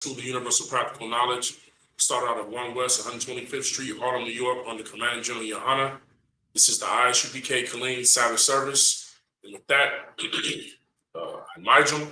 to the Universal Practical Knowledge. Start out at 1 West 125th Street, Harlem, New York, under Command General Yohana. This is the Isupk Killeen Sabbath service. And with that, Nigel.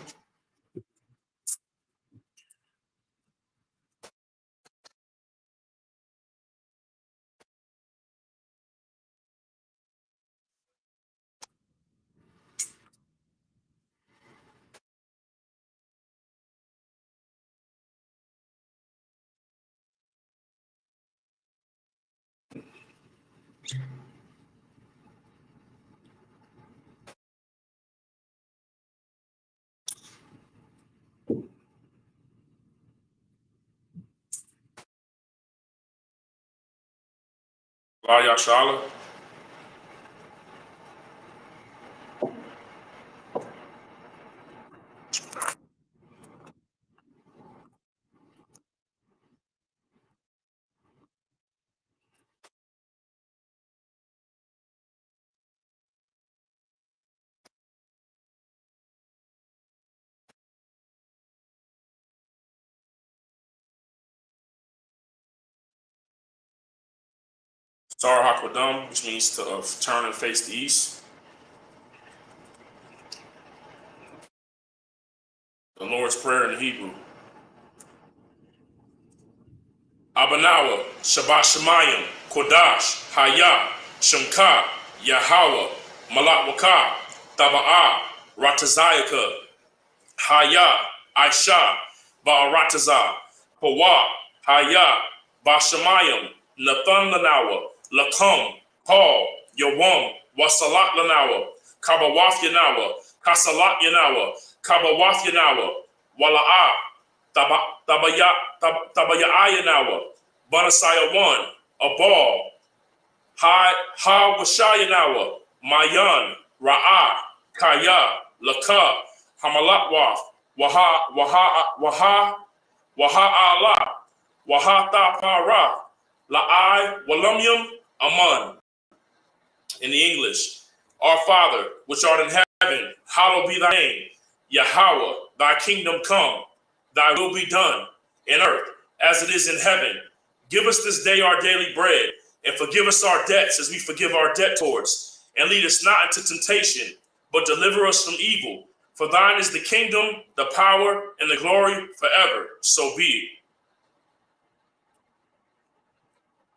Yashala. Sar Hakwadam, which means to turn and face the east. The Lord's Prayer in Hebrew. Abanawa, Shabbat Shemayim, Kodash, Haya, Shemka, Yahweh, Malak Waka, Taba'a, Ratazayaka, Haya, Aisha, Ba'aratazah, Hawa, Haya, Bashamayim, Nathan Lanawa, Lakum, Paul, Yawam, Wasalat Lanawa, Kabawath Yanawa, Kasalat Yanawa, Kabawath Yanawa, Wala'a, Tabaya'ayanawa, Banasaya 1, Abal, Ha Washayanawa, Mayan, Ra'a, Kaya, Laka, Hamalatwath, Waha Allah, Waha Para, La'ai, Walumyum, Aman. In the English, Our Father, which art in heaven, hallowed be thy name. Yahweh, thy kingdom come, thy will be done in earth as it is in heaven. Give us this day our daily bread, and forgive us our debts as we forgive our debtors. And lead us not into temptation, but deliver us from evil. For thine is the kingdom, the power, and the glory forever. So be it.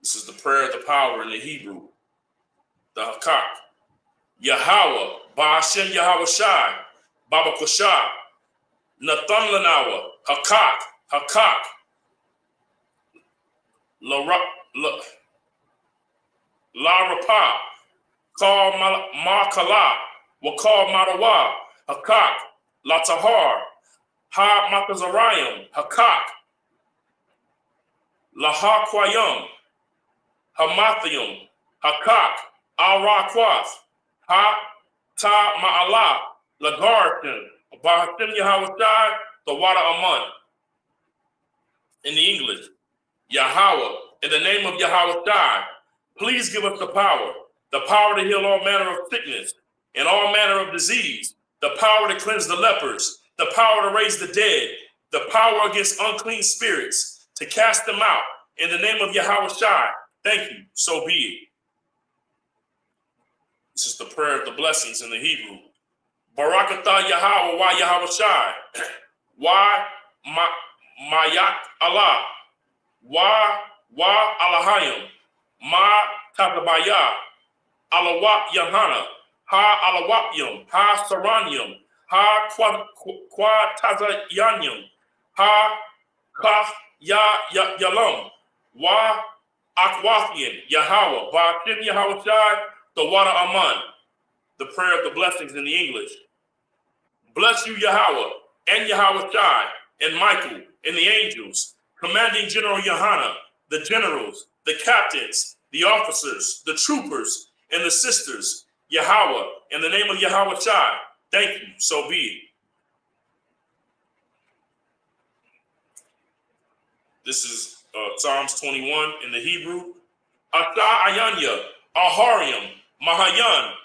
This is the prayer of the power in the Hebrew, the Hakak. Yahweh, Ba'ashem Yahweh Shai, Baba Koshai, Nathan Lanawa, Hakak, La Rapa, Call Makala, Wakal Marawa, Hakak, La Tahar, Ha Makazarayim, Hakak, La Hakwayum, Hamathium, Hakak, Al Rakwath, Ha Ta Ma'ala, Lagartin, Bahashim Yahawashai, the water Aman. In the English, Yahweh, in the name of Yahawashai, please give us the power to heal all manner of sickness and all manner of disease, the power to cleanse the lepers, the power to raise the dead, the power against unclean spirits, to cast them out. In the name of Yahawashai, thank you, so be it. This is the prayer of the blessings in the Hebrew. Barakatah Yahweh wa Yahawashai, wa Mayat Allah, wa Alahayim, ma Tatabaya, Alawat Yahana, ha Alawapyum, ha Saranyum, ha Quatazayanyum, ha Kaf Yalam, wa Akwathian, Yahweh, Ba'atim Yahawashai, the water Aman. The prayer of the blessings in the English. Bless you, Yahweh, and Yahawashai, and Michael, and the angels, commanding General Yohana, the generals, the captains, the officers, the troopers, and the sisters, Yahweh, in the name of Yahawashai, thank you, so be it. This is Psalms 21 in the Hebrew. Ata Ayanya, Ahariam, Mahayan,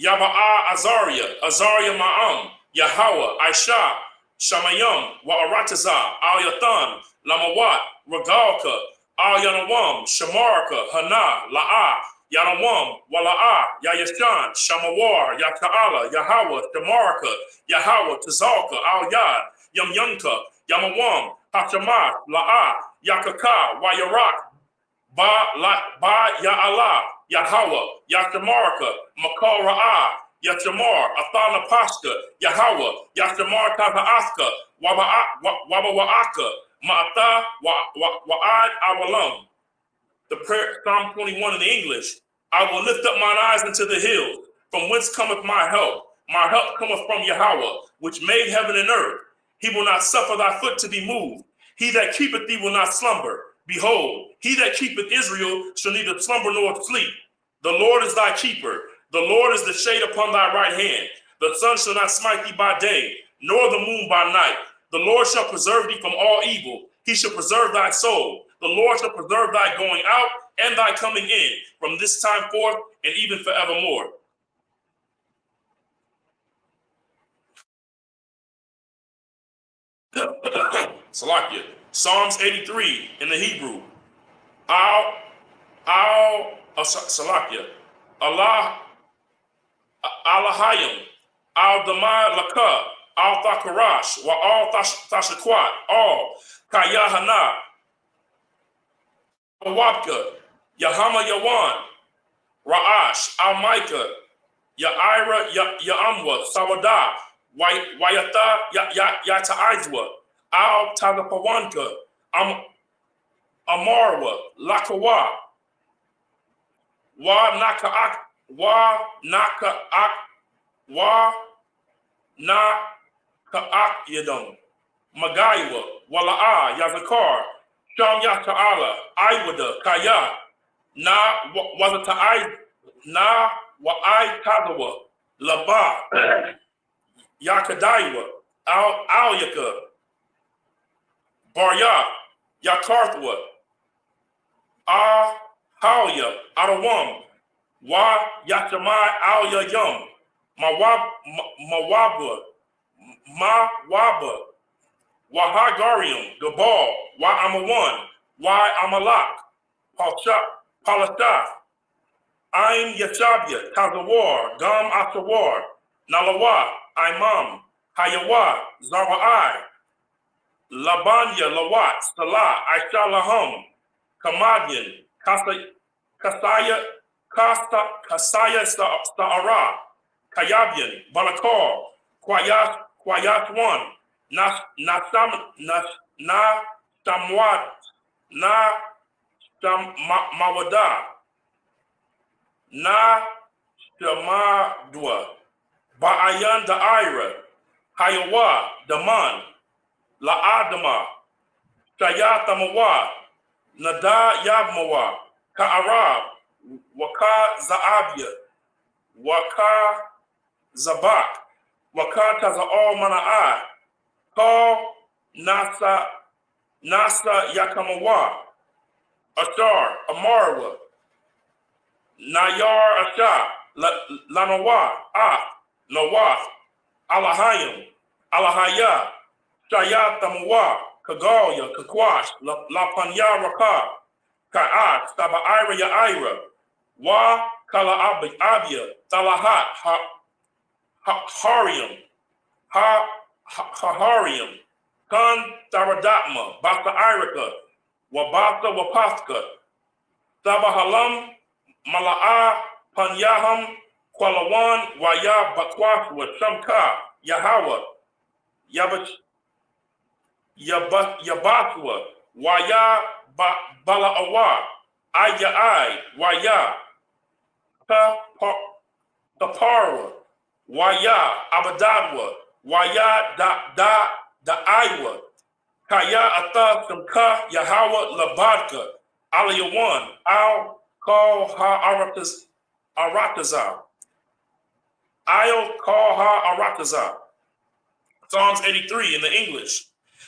Yaba'a Azariah Ma'am, Yahweh, Aisha, Shamayam, Wa'arataza, Al Yathan, Lamawat, Regalka, Al Yanawam, Shamarka, Hana, La'a, Yanawam, Wala'a, Yayashan, Shamawar, Yaka'ala, Yahawa, Shamarka, Yahawa, Tazalka, Al Yad, Yamyanka, Yamawam, Hashama, La'a, Yakaka, Wayarak, Ba Ya'ala, Yahweh, Yashamarka, Makal Ra'ah, Yashamar, Athana Pashka, Yahweh, Yashamar Taza'aska, Wabawa'aka, Ma'ata, Wa'ad Awalam. The prayer, Psalm 21 in the English. I will lift up mine eyes into the hills, from whence cometh my help. My help cometh from Yahweh, which made heaven and earth. He will not suffer thy foot to be moved. He that keepeth thee will not slumber. Behold, he that keepeth Israel shall neither slumber nor sleep. The Lord is thy keeper. The Lord is the shade upon thy right hand. The sun shall not smite thee by day, nor the moon by night. The Lord shall preserve thee from all evil. He shall preserve thy soul. The Lord shall preserve thy going out and thy coming in from this time forth and even forevermore. Salakia. Psalms 83 in the Hebrew. Salakia. Allah Alahayim. Al Damai Laka. Al Thakarash. Wa Al Tashakwat. Al Kayahana. Wabka. Yahama Yawan. Ra'ash. Al Micah. Ya'ira Ya'amwa. Sawada. Wayata Yata'izwa. Al Tagapawanka. Amarwa. Lakawa. Wa Naka'ak. Wa Naka'ak. Wa Naka'ak Yadam. Magaiwa. Wala'a Yazakar. Sham Yata'ala. Iwada. Kaya. Na Wazata'ai. Na Wa'ai Tagawa. Laba. Yakadaiwa. Al Yaka. Barya. Yakarthwa. Halya. Adawam. Wa Yachamai Al Yayum. Mawaba. Mawaba. Wahagarium. Gabal. Wa Amawan. Wa Amalak. Palasha. Ain Yashabya. Tazawar. Gam Asawar. Nalawa. Imam. Hayawa. Zawa'ai. Labanya. Lawat. Salah. Aisha Laham. Kamadian. Kasaya Sa'ara. Kayabian. Balakar. Kwayatwan. Mawada. Shamadwa. Ba'ayan Da'ira. Hayawa. Daman. La'adama. Shayatamawa. Nada Yabmawa. Ka'arab. Waka Za'abya. Waka Zabak. Waka Taza'al Mana'a. Ka Nasa Yakamawa. Ashar. Amarwa. Nayar Asha. Lanawa. Nawath. Alahayim. Alahaya. Shayatamawa. Kagalia. Kakwash. Lapanya Raka. Ka'at. Saba'ira Ya'ira. Wa Kala Abya. Talahat. Harium. Harium. Kan Taradatma. Basa Irika. Wabasa Wapaska. Sabahalam. Mala'a. Panyaham. Kwalawan. Waya Bakwaswa. Shamka. Yahawa. Yabaswa. Waya Bala'awa. Aya'ai. Waya. Taparwa. Waya Abadadwa. Waya Da'aiwa. Kaya Atha Samka Yahawa Labadka. Alayawan. Al Kal Ha Aratazar. I'll call her Aratazar. Psalms 83 in the English.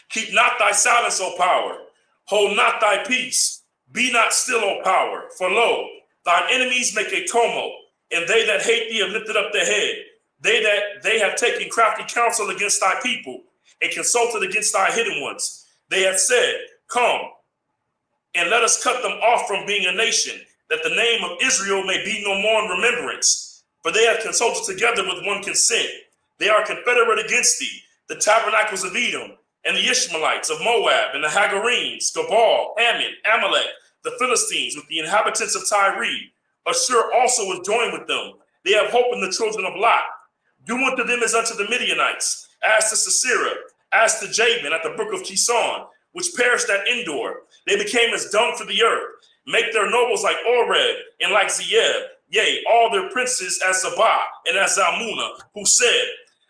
Keep not thy silence, O power. Hold not thy peace. Be not still, O power. For lo, thine enemies make a tumult, and they that hate thee have lifted up their head. They have taken crafty counsel against thy people. and consulted against thy hidden ones. They have said, come, and let us cut them off from being a nation, that the name of Israel may be no more in remembrance. For they have consulted together with one consent. They are confederate against thee, the tabernacles of Edom, and the Ishmaelites of Moab, and the Hagarenes, Gabal, Ammon, Amalek, the Philistines, with the inhabitants of Tyre. Ashur also is joined with them. They have hope in the children of Lot. Do unto them as unto the Midianites, as to Sisera, as to Jabin at the brook of Kison, which perished at Endor. They became as dung for the earth. Make their nobles like Oreb and like Zeeb, yea, all their princes as Zabah and as Zalmunna, who said,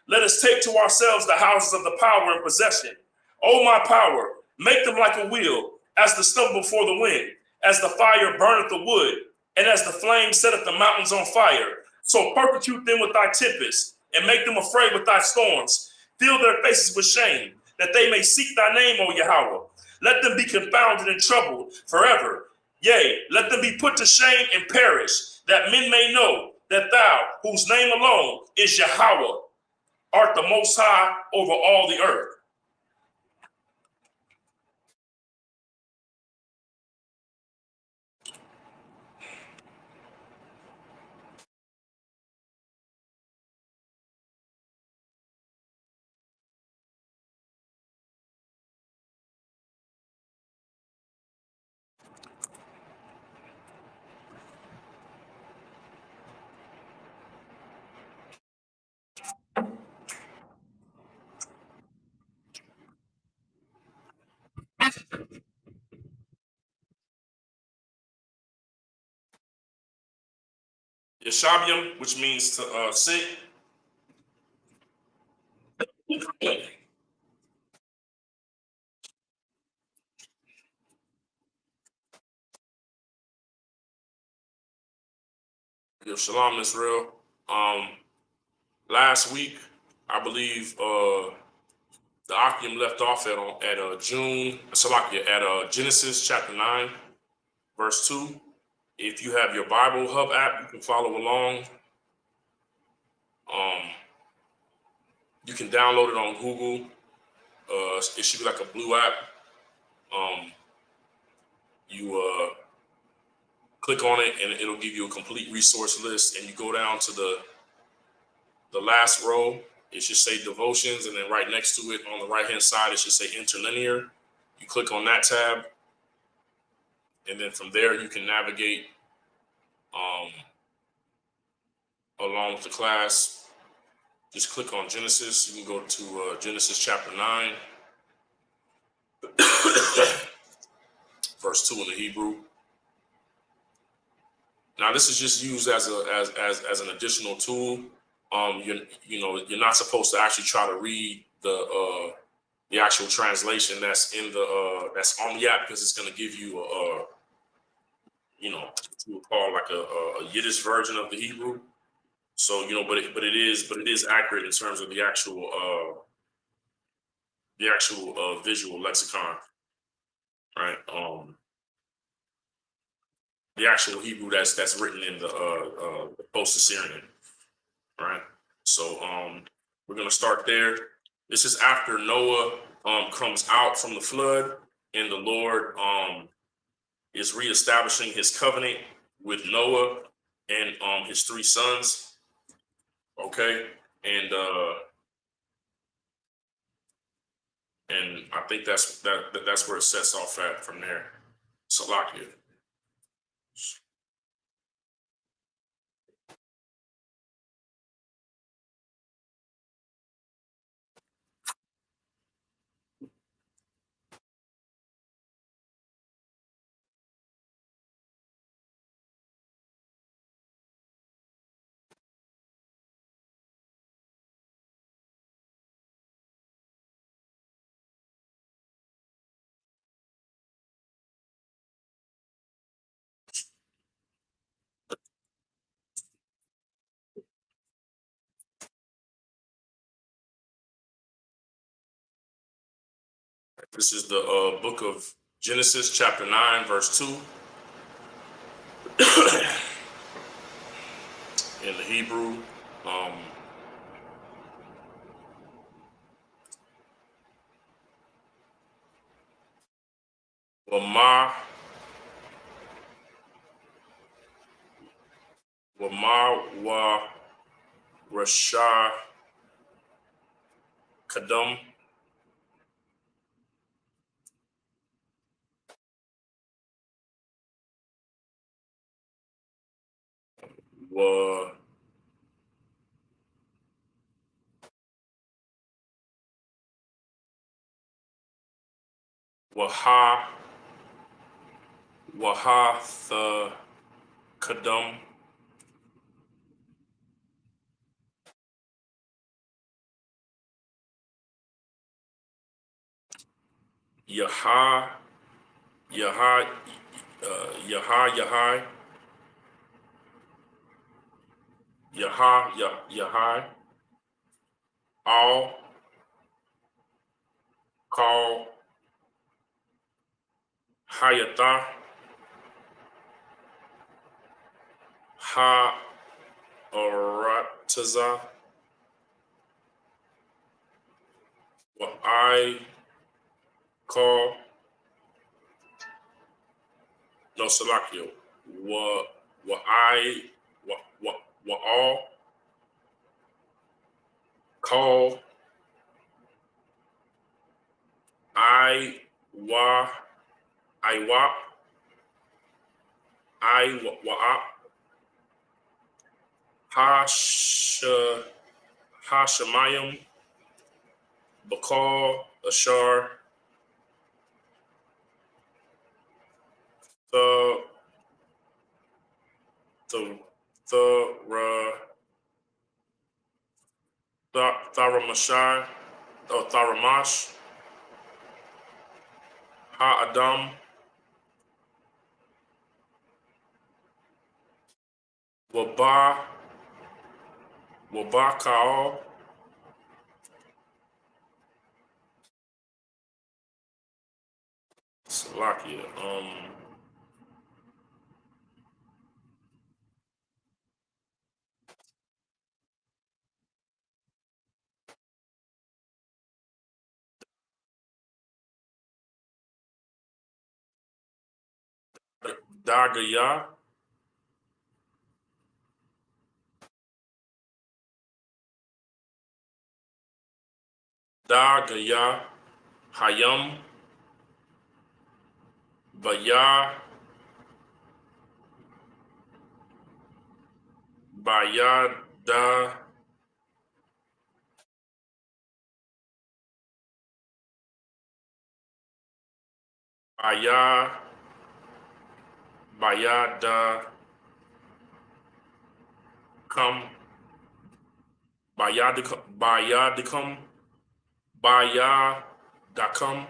let us take to ourselves the houses of the power and possession. O my power, make them like a wheel, as the stubble before the wind, as the fire burneth the wood, and as the flame setteth the mountains on fire. So persecute them with thy tempest, and make them afraid with thy storms. Fill their faces with shame, that they may seek thy name, O Yahweh. Let them be confounded and troubled forever. Yea, let them be put to shame and perish, that men may know that thou, whose name alone is Yahweh, art the most high over all the earth. Yeshabium, which means to sit. Yo, Shalom Israel. Last week, I believe the Akim left off at Genesis chapter 9, verse 2. If you have your Bible Hub app, you can follow along. You can download it on Google. It should be like a blue app. You click on it and it'll give you a complete resource list, and you go down to the last row. It should say devotions, and then right next to it on the right hand side it should say interlinear. You click on that tab, and then from there you can navigate along with the class. Just click on Genesis. You can go to Genesis chapter 9 verse 2 in the Hebrew. Now, this is just used as an additional tool. You're not supposed to actually try to read the actual translation that's in that's on the app, because it's going to give you what you would call like a Yiddish version of the Hebrew. So but it is accurate in terms of the actual visual lexicon, right? The actual Hebrew that's written in the Post-Assyrian, right? So we're gonna start there. This is after Noah comes out from the flood, and the Lord is reestablishing his covenant with Noah and his three sons. Okay, and I think that's where it sets off at from there. Salakia. This is the book of Genesis, chapter 9, verse 2. In the Hebrew. Wama wa Rasha Kadam wa Waha the Kadam Yaha Yaha Yaha Yahai all call Hayata Ha Arataza what I call no Salakio what I what all call I wa I wa Hashemayim Bakal Ashar the the the Tharamashai or Tharamash Ha Adam Waba Wabakal Salakia Dagaya Dagaya Hayam Baya Bayada Baya Bayada come Bayadicum Bayadacum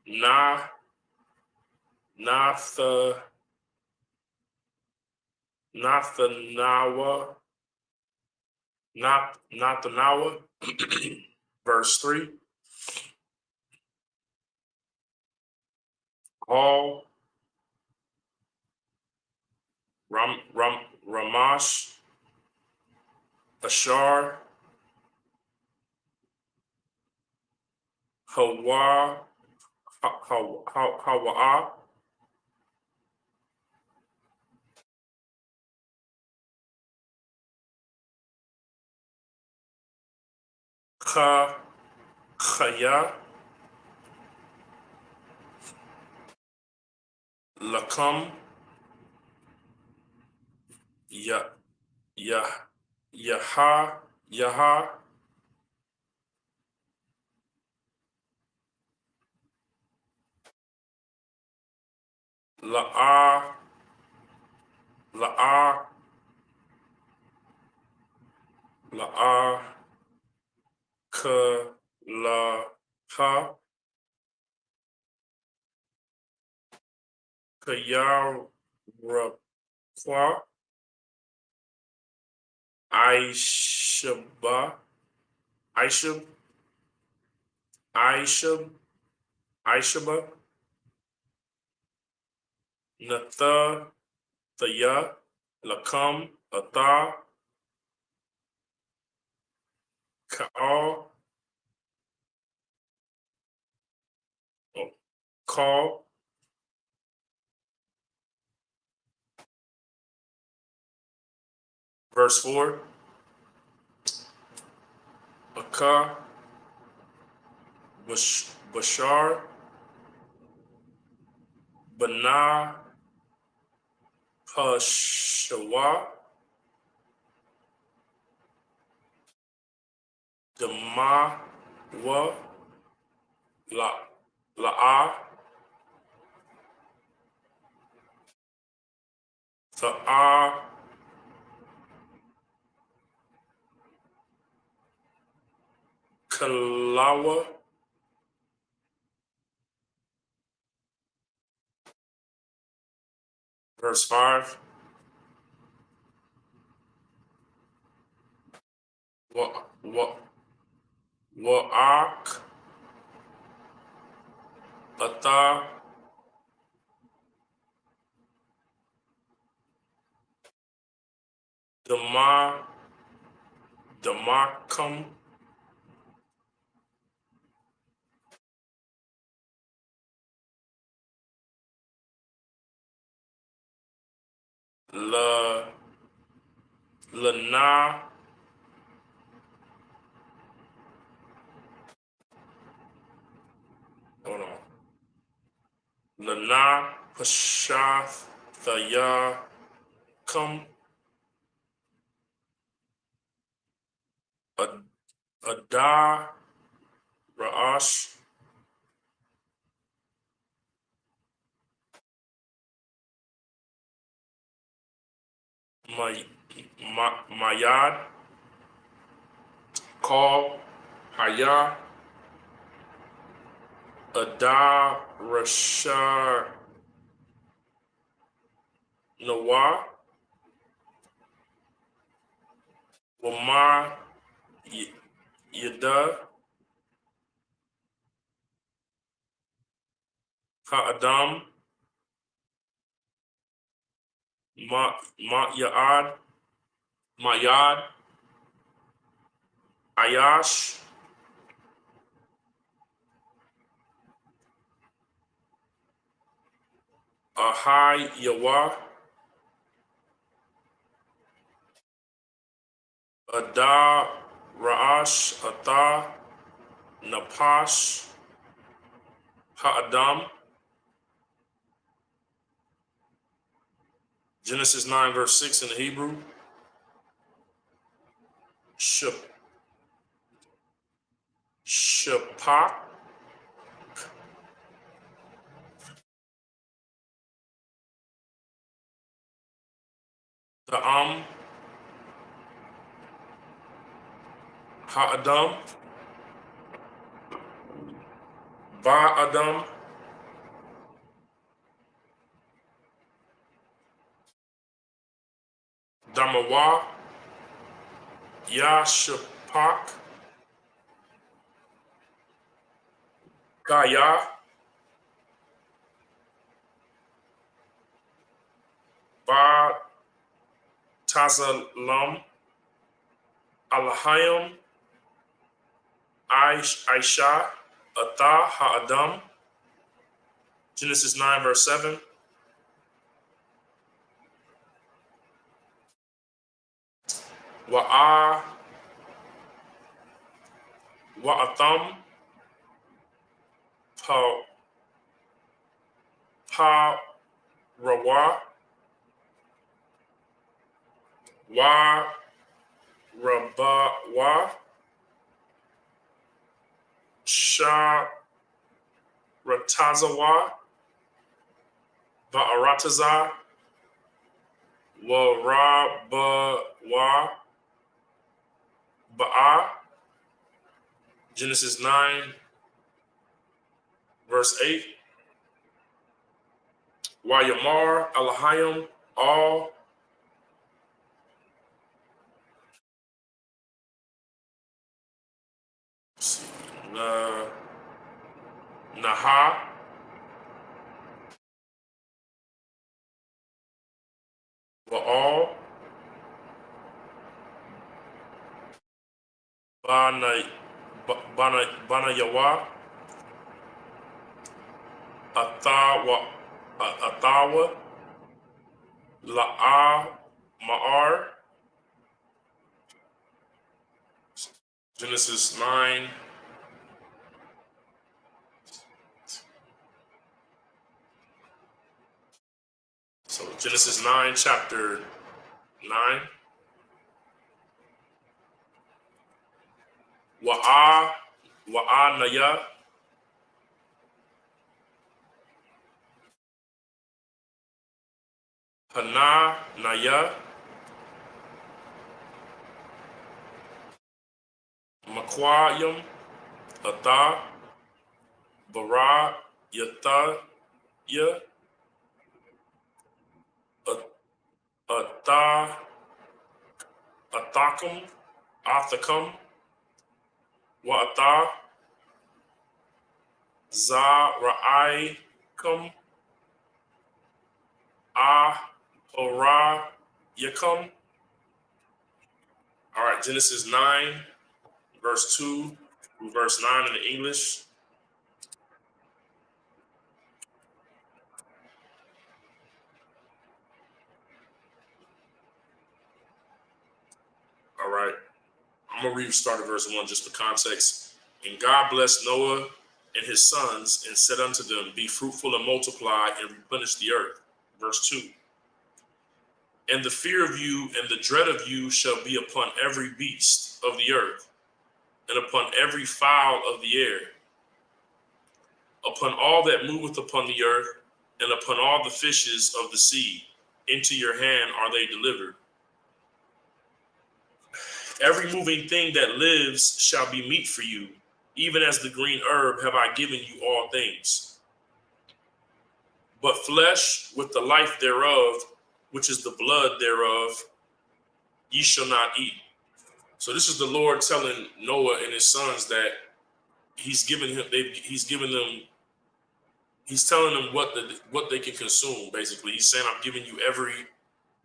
Na Natha Nathanawa Nathanawa verse 3 all Ramash Ashar Hawa Hawa Ka Khaya Lakam Ya Ya Yaha La'a La'a La'a Ka La Ha Kayar Rapwa Aishaba Aishab Aishab Aishaba Natha Thaya Lakam Atha Ka'al call. Verse 4. Akah, Bashar, Bana, Pashawa, Damawa, La'a, Ta'a, Kalawa, verse 5. Wa'ak, Ata, Damakam, Lana, hold on. Lana, Pashath, Thaya, Kum, Ada, Ra'ash, Mayad, Call, Haya, Ada, Rashar, Nawah, Wama, Yada, Ha'adam, Mayad, Ayash, Ahai, Yawa, Ada, Ra'ash, Atha, Napash, Ha'adam. Genesis 9, verse 6 in the Hebrew. Shapak, Da'am, Ha'adam, Ba'adam, Damawa, Yashapak, Kaya, Ba Tazalam, Alahayim, Aisha, Atha, Ha'adam. Genesis 9, verse 7. Wa'atham, Rawa, Rabawa, Ratazawa, Ba'arataza, Rabawa, Ba'a. Genesis 9, verse 8. Wayamar, Alahayim, all. Naha, Wa'al, Bana Yawa, Athawa, La'a, Ma'ar. Genesis 9. So Genesis 9, chapter 9. Wa'anaya, Hananaya, Maquayim, Atha, Bara, Yatha, Ya, Atha, Athakam, Wa'atha, Zara'aikum, Ahora, Yakum. All right, Genesis 9, verse 2 through verse 9 in the English. All right, I'm going to read start at verse 1 just for context. And God blessed Noah and his sons and said unto them, be fruitful and multiply and replenish the earth. Verse 2. And the fear of you and the dread of you shall be upon every beast of the earth, and upon every fowl of the air, upon all that moveth upon the earth, and upon all the fishes of the sea. Into your hand are they delivered. Every moving thing that lives shall be meat for you, even as the green herb have I given you all things. But flesh with the life thereof, which is the blood thereof, ye shall not eat. So this is the Lord telling Noah and his sons that he's telling them what they can consume. Basically, he's saying, I'm giving you every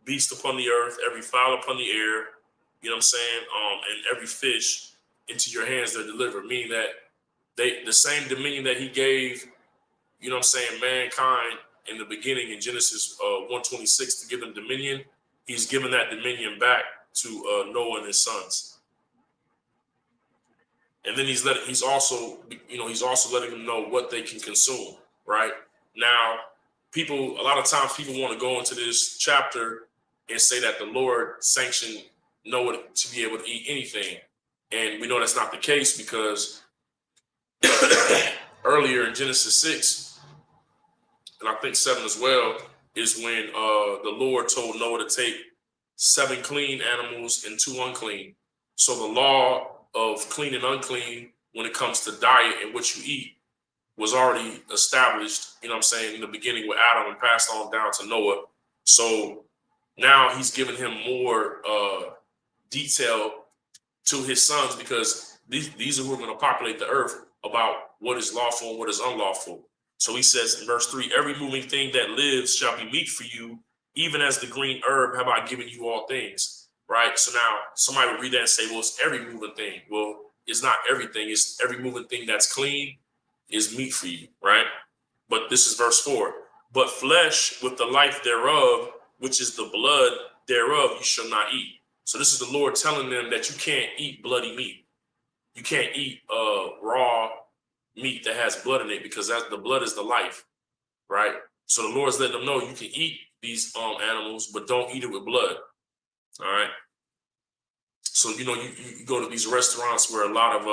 beast upon the earth, every fowl upon the air, you know what I'm saying, and every fish into your hands they're delivered. Meaning that the same dominion that he gave, you know what I'm saying, mankind in the beginning in Genesis 1:26 to give them dominion, he's given that dominion back to Noah and his sons. And then he's also letting them know what they can consume, right? Now, a lot of times people want to go into this chapter and say that the Lord sanctioned Noah to be able to eat anything. And we know that's not the case because earlier in Genesis 6, and I think 7 as well, is when the Lord told Noah to take 7 clean animals and 2 unclean. So the law of clean and unclean when it comes to diet and what you eat was already established, you know what I'm saying, in the beginning with Adam and passed on down to Noah. So now he's giving him more detail to his sons because these are who are going to populate the earth about what is lawful and what is unlawful. So he says in verse 3, every moving thing that lives shall be meat for you, even as the green herb have I given you all things, right? So now somebody would read that and say, well, it's every moving thing. Well, it's not everything. It's every moving thing that's clean is meat for you, right? But this is verse 4. But flesh with the life thereof, which is the blood thereof, you shall not eat. So this is the Lord telling them that you can't eat bloody meat. You can't eat raw meat that has blood in it because the blood is the life, right? So the Lord's letting them know you can eat these animals, but don't eat it with blood, all right? So, you go to these restaurants where a lot of,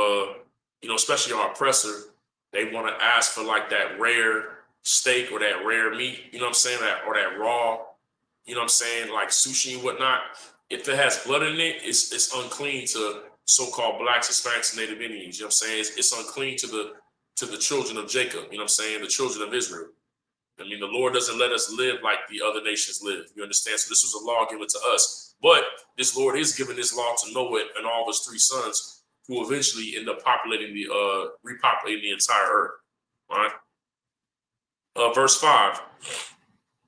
especially our oppressor, they want to ask for like that rare steak or that rare meat, you know what I'm saying, or that raw, you know what I'm saying, like sushi and whatnot. If it has blood in it, it's unclean to so-called blacks, Hispanics, and Native Indians. You know what I'm saying? It's unclean to the children of Jacob. You know what I'm saying? The children of Israel. I mean, the Lord doesn't let us live like the other nations live. You understand? So this was a law given to us. But this Lord is giving this law to Noah and all of his 3 sons, who eventually end up repopulating the entire earth. All right. Verse 5.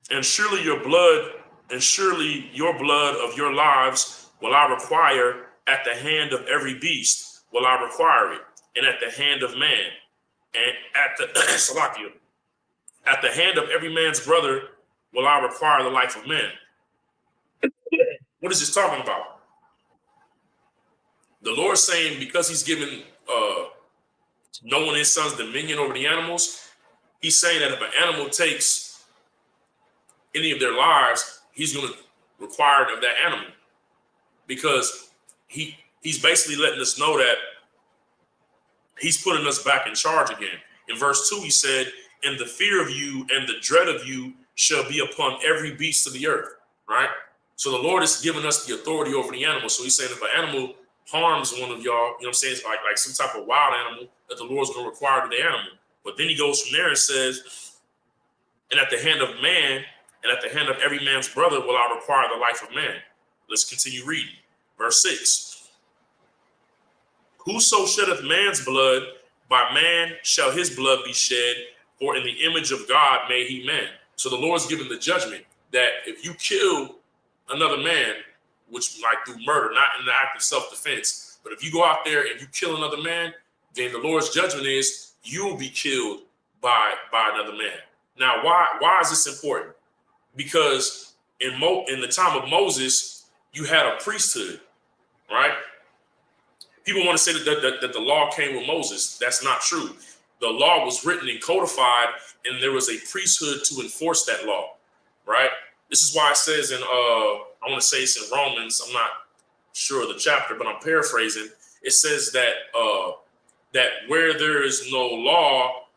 And surely your blood of your lives will I require at the hand of every beast, will I require it, and at the hand of man, and at the At the hand of every man's brother will I require the life of man. What is this talking about? The Lord saying because he's given Noah and his sons dominion over the animals, he's saying that if an animal takes any of their lives, he's going to require it of that animal, because he's basically letting us know that he's putting us back in charge again. In verse 2, he said, and the fear of you and the dread of you shall be upon every beast of the earth, right? So the Lord is giving us the authority over the animal. So he's saying if an animal harms one of y'all, you know what I'm saying, it's like some type of wild animal, that the Lord's going to require to the animal. But then he goes from there and says, and at the hand of man, and at the hand of every man's brother will I require the life of man. Let's continue reading. Verse 6. Whoso sheddeth man's blood, by man shall his blood be shed, for in the image of God made he man. So the Lord's given the judgment that if you kill another man, which like through murder, not in the act of self-defense, but if you go out there and you kill another man, then the Lord's judgment is you will be killed by another man. Now, why is this important? Because in the time of Moses, you had a priesthood, right? People want to say that the law came with Moses. That's not true. The law was written and codified, and there was a priesthood to enforce that law, right? This is why it says in, I want to say it's in Romans, I'm not sure of the chapter, but I'm paraphrasing. It says that that where there is no law,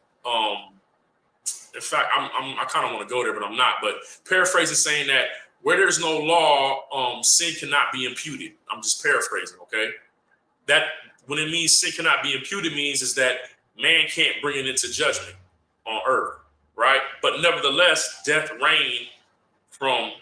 in fact, I kind of want to go there, but I'm not. But paraphrasing, saying that where there's no law, sin cannot be imputed. I'm just paraphrasing, okay? That when it means sin cannot be imputed means is that man can't bring it into judgment on earth, right? But nevertheless, death reigned from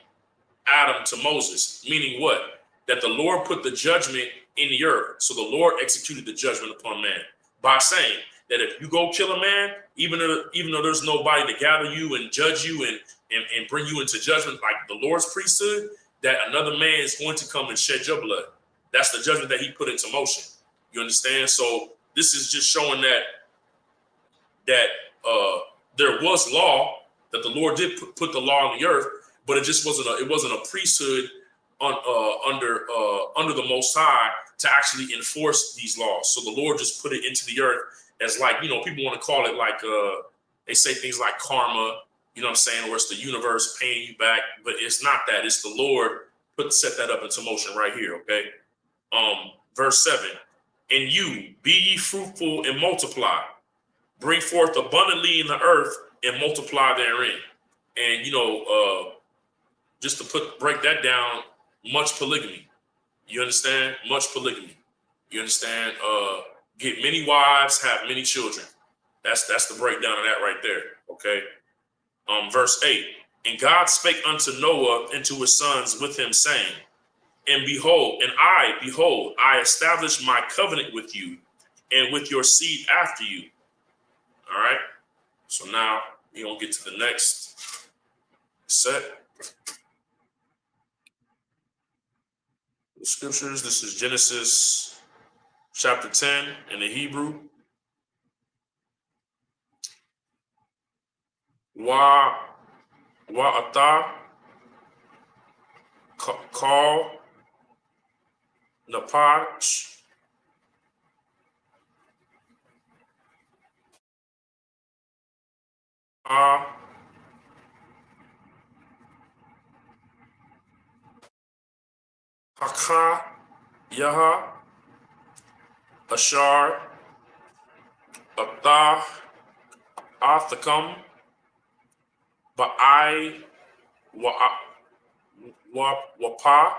Adam to Moses, meaning what? That the Lord put the judgment in the earth. So the Lord executed the judgment upon man by saying that if you go kill a man, even though there's nobody to gather you and judge you and bring you into judgment like the Lord's priesthood, that another man is going to come and shed your blood. That's the judgment that he put into motion. You understand? So this is just showing that there was law, that the Lord did put the law on the earth, but it just wasn't a priesthood under the Most High to actually enforce these laws. So the Lord just put it into the earth as, like, you know, people want to call it like they say things like karma, you know what I'm saying, or it's the universe paying you back, but it's not that. It's the Lord set that up into motion right here. Okay. Verse 7. And you be ye fruitful and multiply, bring forth abundantly in the earth and multiply therein. And you know, just to break that down, much polygamy. You understand? Much polygamy. You understand? Get many wives, have many children. That's the breakdown of that right there. Okay. Verse 8. And God spake unto Noah and to his sons with him, saying, and behold, I establish my covenant with you and with your seed after you. All right. So now we're going to get to the next set. The scriptures. This is Genesis chapter 10 in the Hebrew. Wa'ata call Napach Haka Yaha Ashar Atah Athakam Ba'ai Wapa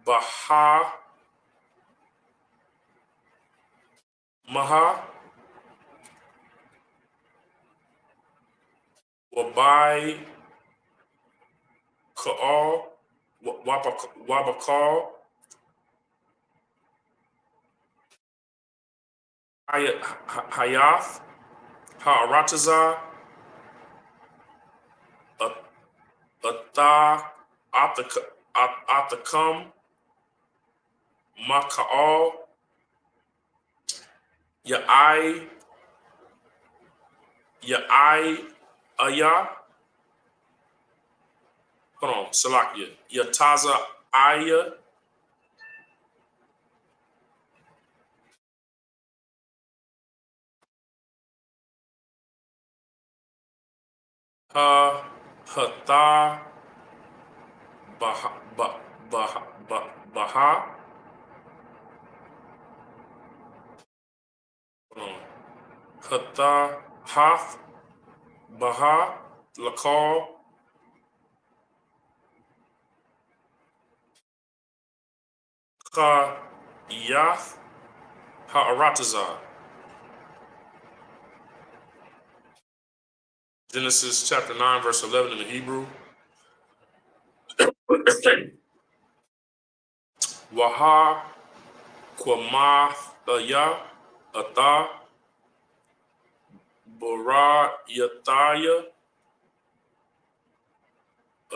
Baha Maha Wabai Kaal Wabakal Hayath Ha'arataza Atha Atakam Makaal Ya'ai, Aya. Hold on, Salakia. Yataza Aya. Hatha, Baha, Baha. Hold on. Hatha, Hath, Baha, Lakal, Ka, Yath, Ha'aratazah. Genesis chapter 9, verse 11 in the Hebrew. Waha, Kwamath, Atha, Bara, Yathaya,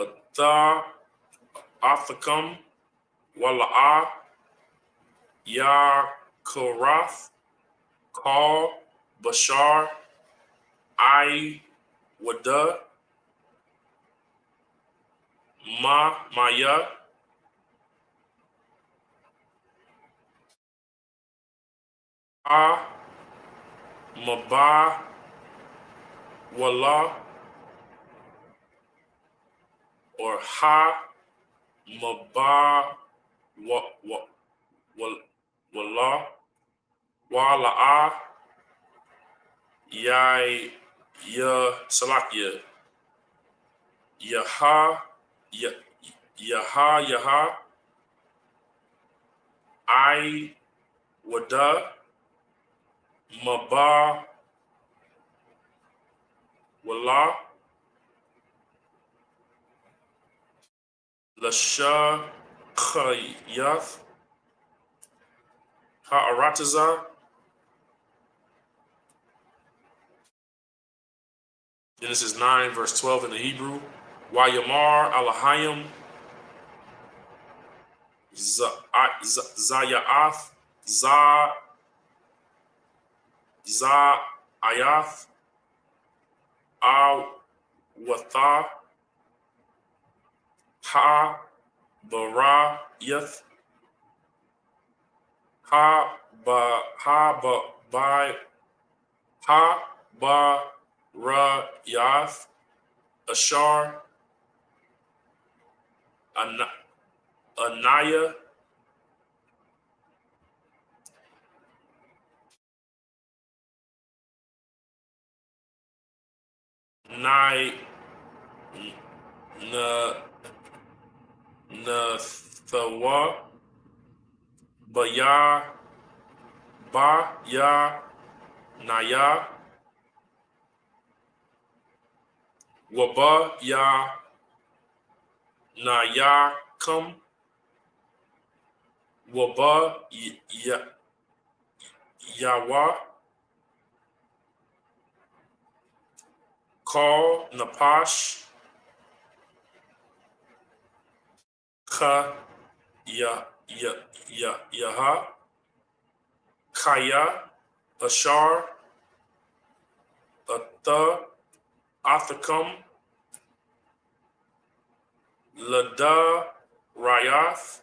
Atha, Athakam, Wala'ah, Karath, Kal, Bashar, I, Wada, Maya, Ha, Maba, Wala, or Ha, Maba, Wala, Wala'ah, Yai, Salakia, Yaha, Yaha, I, Wada, Maba, Wala, Lasha, Chayath, Ha'aratazah. Genesis 9, verse 12 in the Hebrew. Wayamar Alahayim Zayaath Ayath Watha Ha Barayath Ha Barayath Ashar Anaya Nai Nathawa Baya Naya Waba Nayakam Waba Yawa Call Napash Ka Yaha Kaya Ashar Atha Athakam Lada Rayath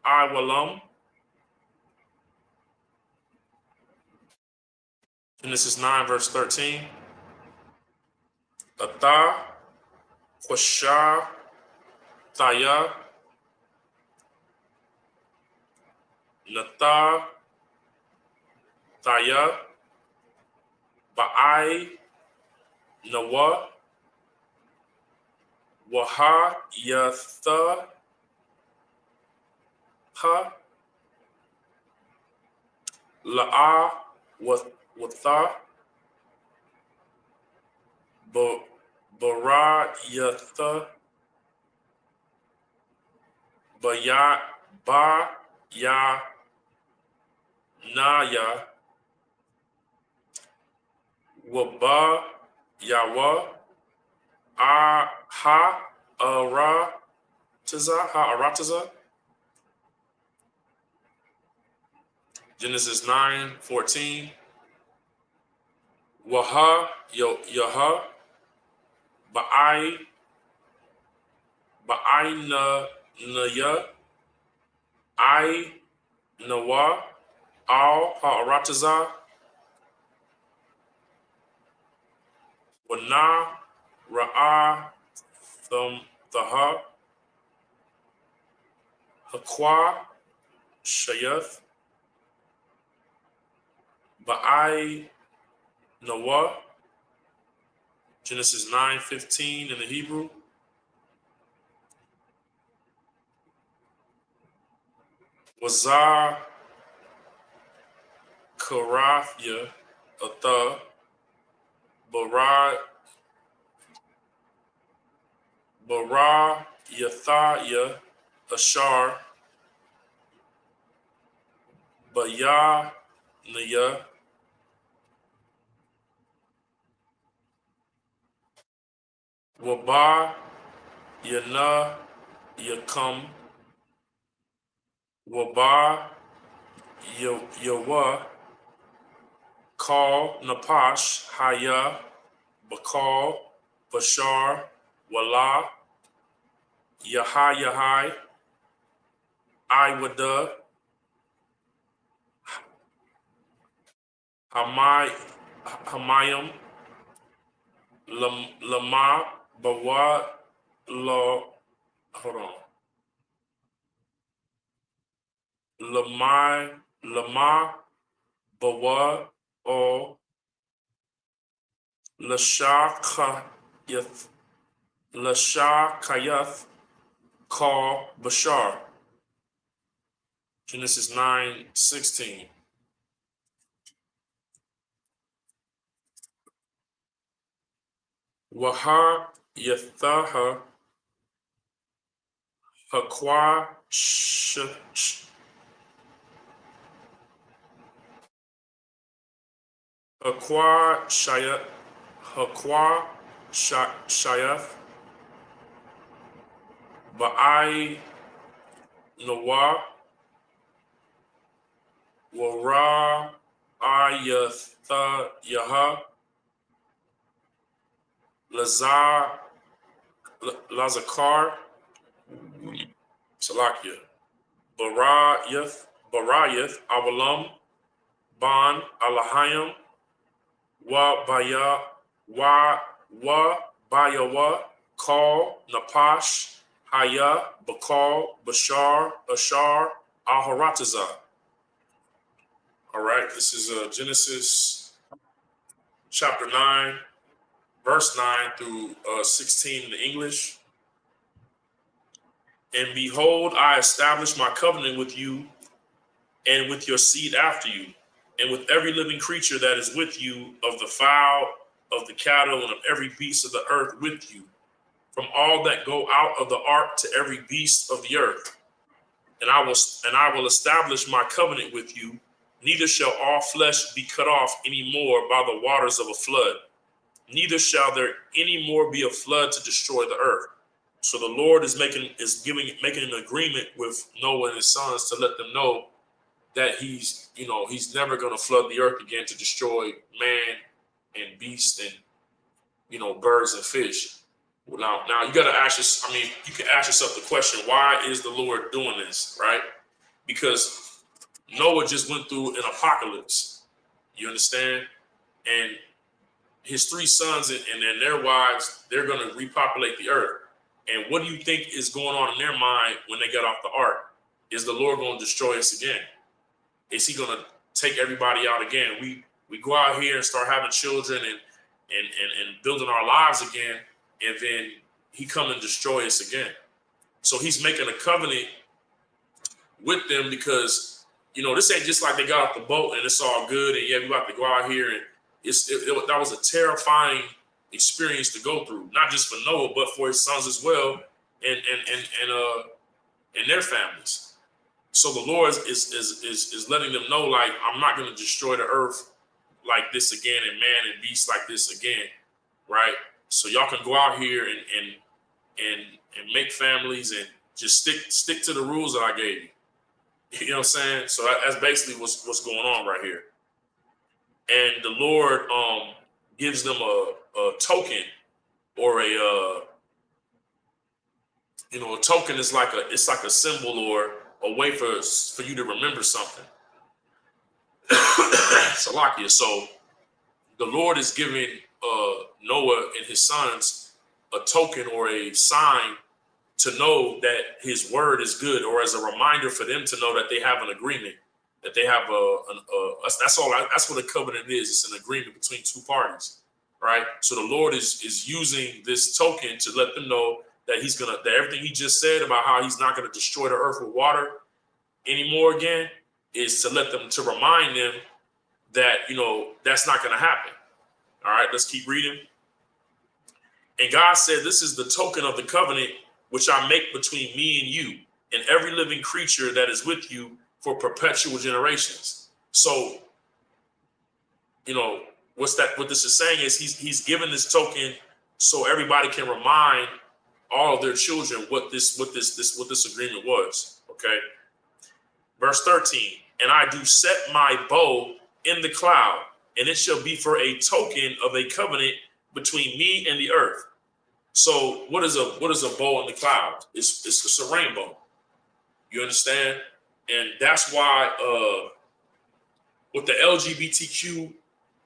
Iwalam. Genesis 9, verse 13. Atha Quasha Thaya Natha Thaya Ba'ai Nawa Waha Yatha Ha La'a Watha Bara Yatha Ba Ya Naya Waba Yawa Ha Arataza Genesis 9:14. Waha Yaha Ba'ai Naya I Nawa Al Ha'arataza Wana Ra'a Thaha Hakwa Shayath Ba'ai Nawa. Genesis 9:15 in the Hebrew. Wazar Karathya Atha Bara Yathaya Ashar Baya Naya Waba Yana Yakam Waba Yawa Call Napash Haya Bakal Bashar Wala Yahai Iwada Hamayim Lama Bawa La hold on Lama Bawa O Lashakayath Call Bashar. Genesis 9:16. Waha Yathaha Hakwa Hakwa Shayath Ba'ai Nawa Wara Ayatha Yaha Lazakar Salakia Barayath Awalam Ban Alahayim Wa Bayawa Call Napash Haya Bakal Bashar Ashar Al-Harataza. All right, this is Genesis chapter 9, verse 9 through 16 in the English. And behold, I establish my covenant with you and with your seed after you, and with every living creature that is with you, of the fowl, of the cattle, and of every beast of the earth with you, from all that go out of the ark to every beast of the earth. And I will establish my covenant with you. Neither shall all flesh be cut off any more by the waters of a flood. Neither shall there any more be a flood to destroy the earth. So the Lord is making an agreement with Noah and his sons to let them know that he's never going to flood the earth again to destroy man and beast and birds and fish. Now you got to ask yourself. You can ask yourself the question: why is the Lord doing this? Right? Because Noah just went through an apocalypse. You understand? And his three sons and their wives, they're going to repopulate the earth. And what do you think is going on in their mind when they get off the ark? Is the Lord going to destroy us again? Is he going to take everybody out again? We go out here and start having children and building our lives again, and then he come and destroy us again. So he's making a covenant with them because, this ain't just like they got off the boat and it's all good and yeah, we about to go out here and that was a terrifying experience to go through, not just for Noah, but for his sons as well and their families. So the Lord is letting them know, like, I'm not going to destroy the earth like this again and man and beast like this again, right? So y'all can go out here and make families and just stick to the rules that I gave you. You know what I'm saying? So that's basically what's going on right here. And the Lord gives them a token, or a token is like a symbol or a way for you to remember something. Salakia. So the Lord is giving Noah and his sons a token or a sign to know that his word is good, or as a reminder for them to know that they have an agreement, that they have that's all. That's what a covenant is. It's an agreement between two parties, right? So the Lord is using this token to let them know that that everything he just said about how he's not going to destroy the earth with water anymore again, is to remind them that, that's not going to happen. All right, let's keep reading. And God said, "This is the token of the covenant which I make between me and you and every living creature that is with you for perpetual generations." So, what this is saying is he's given this token so everybody can remind all of their children what this agreement was. Okay. Verse 13, "And I do set my bow in the cloud, and it shall be for a token of a covenant between me and the earth." So what is a bow in the cloud? It's a rainbow. You understand? And that's why what the LGBTQ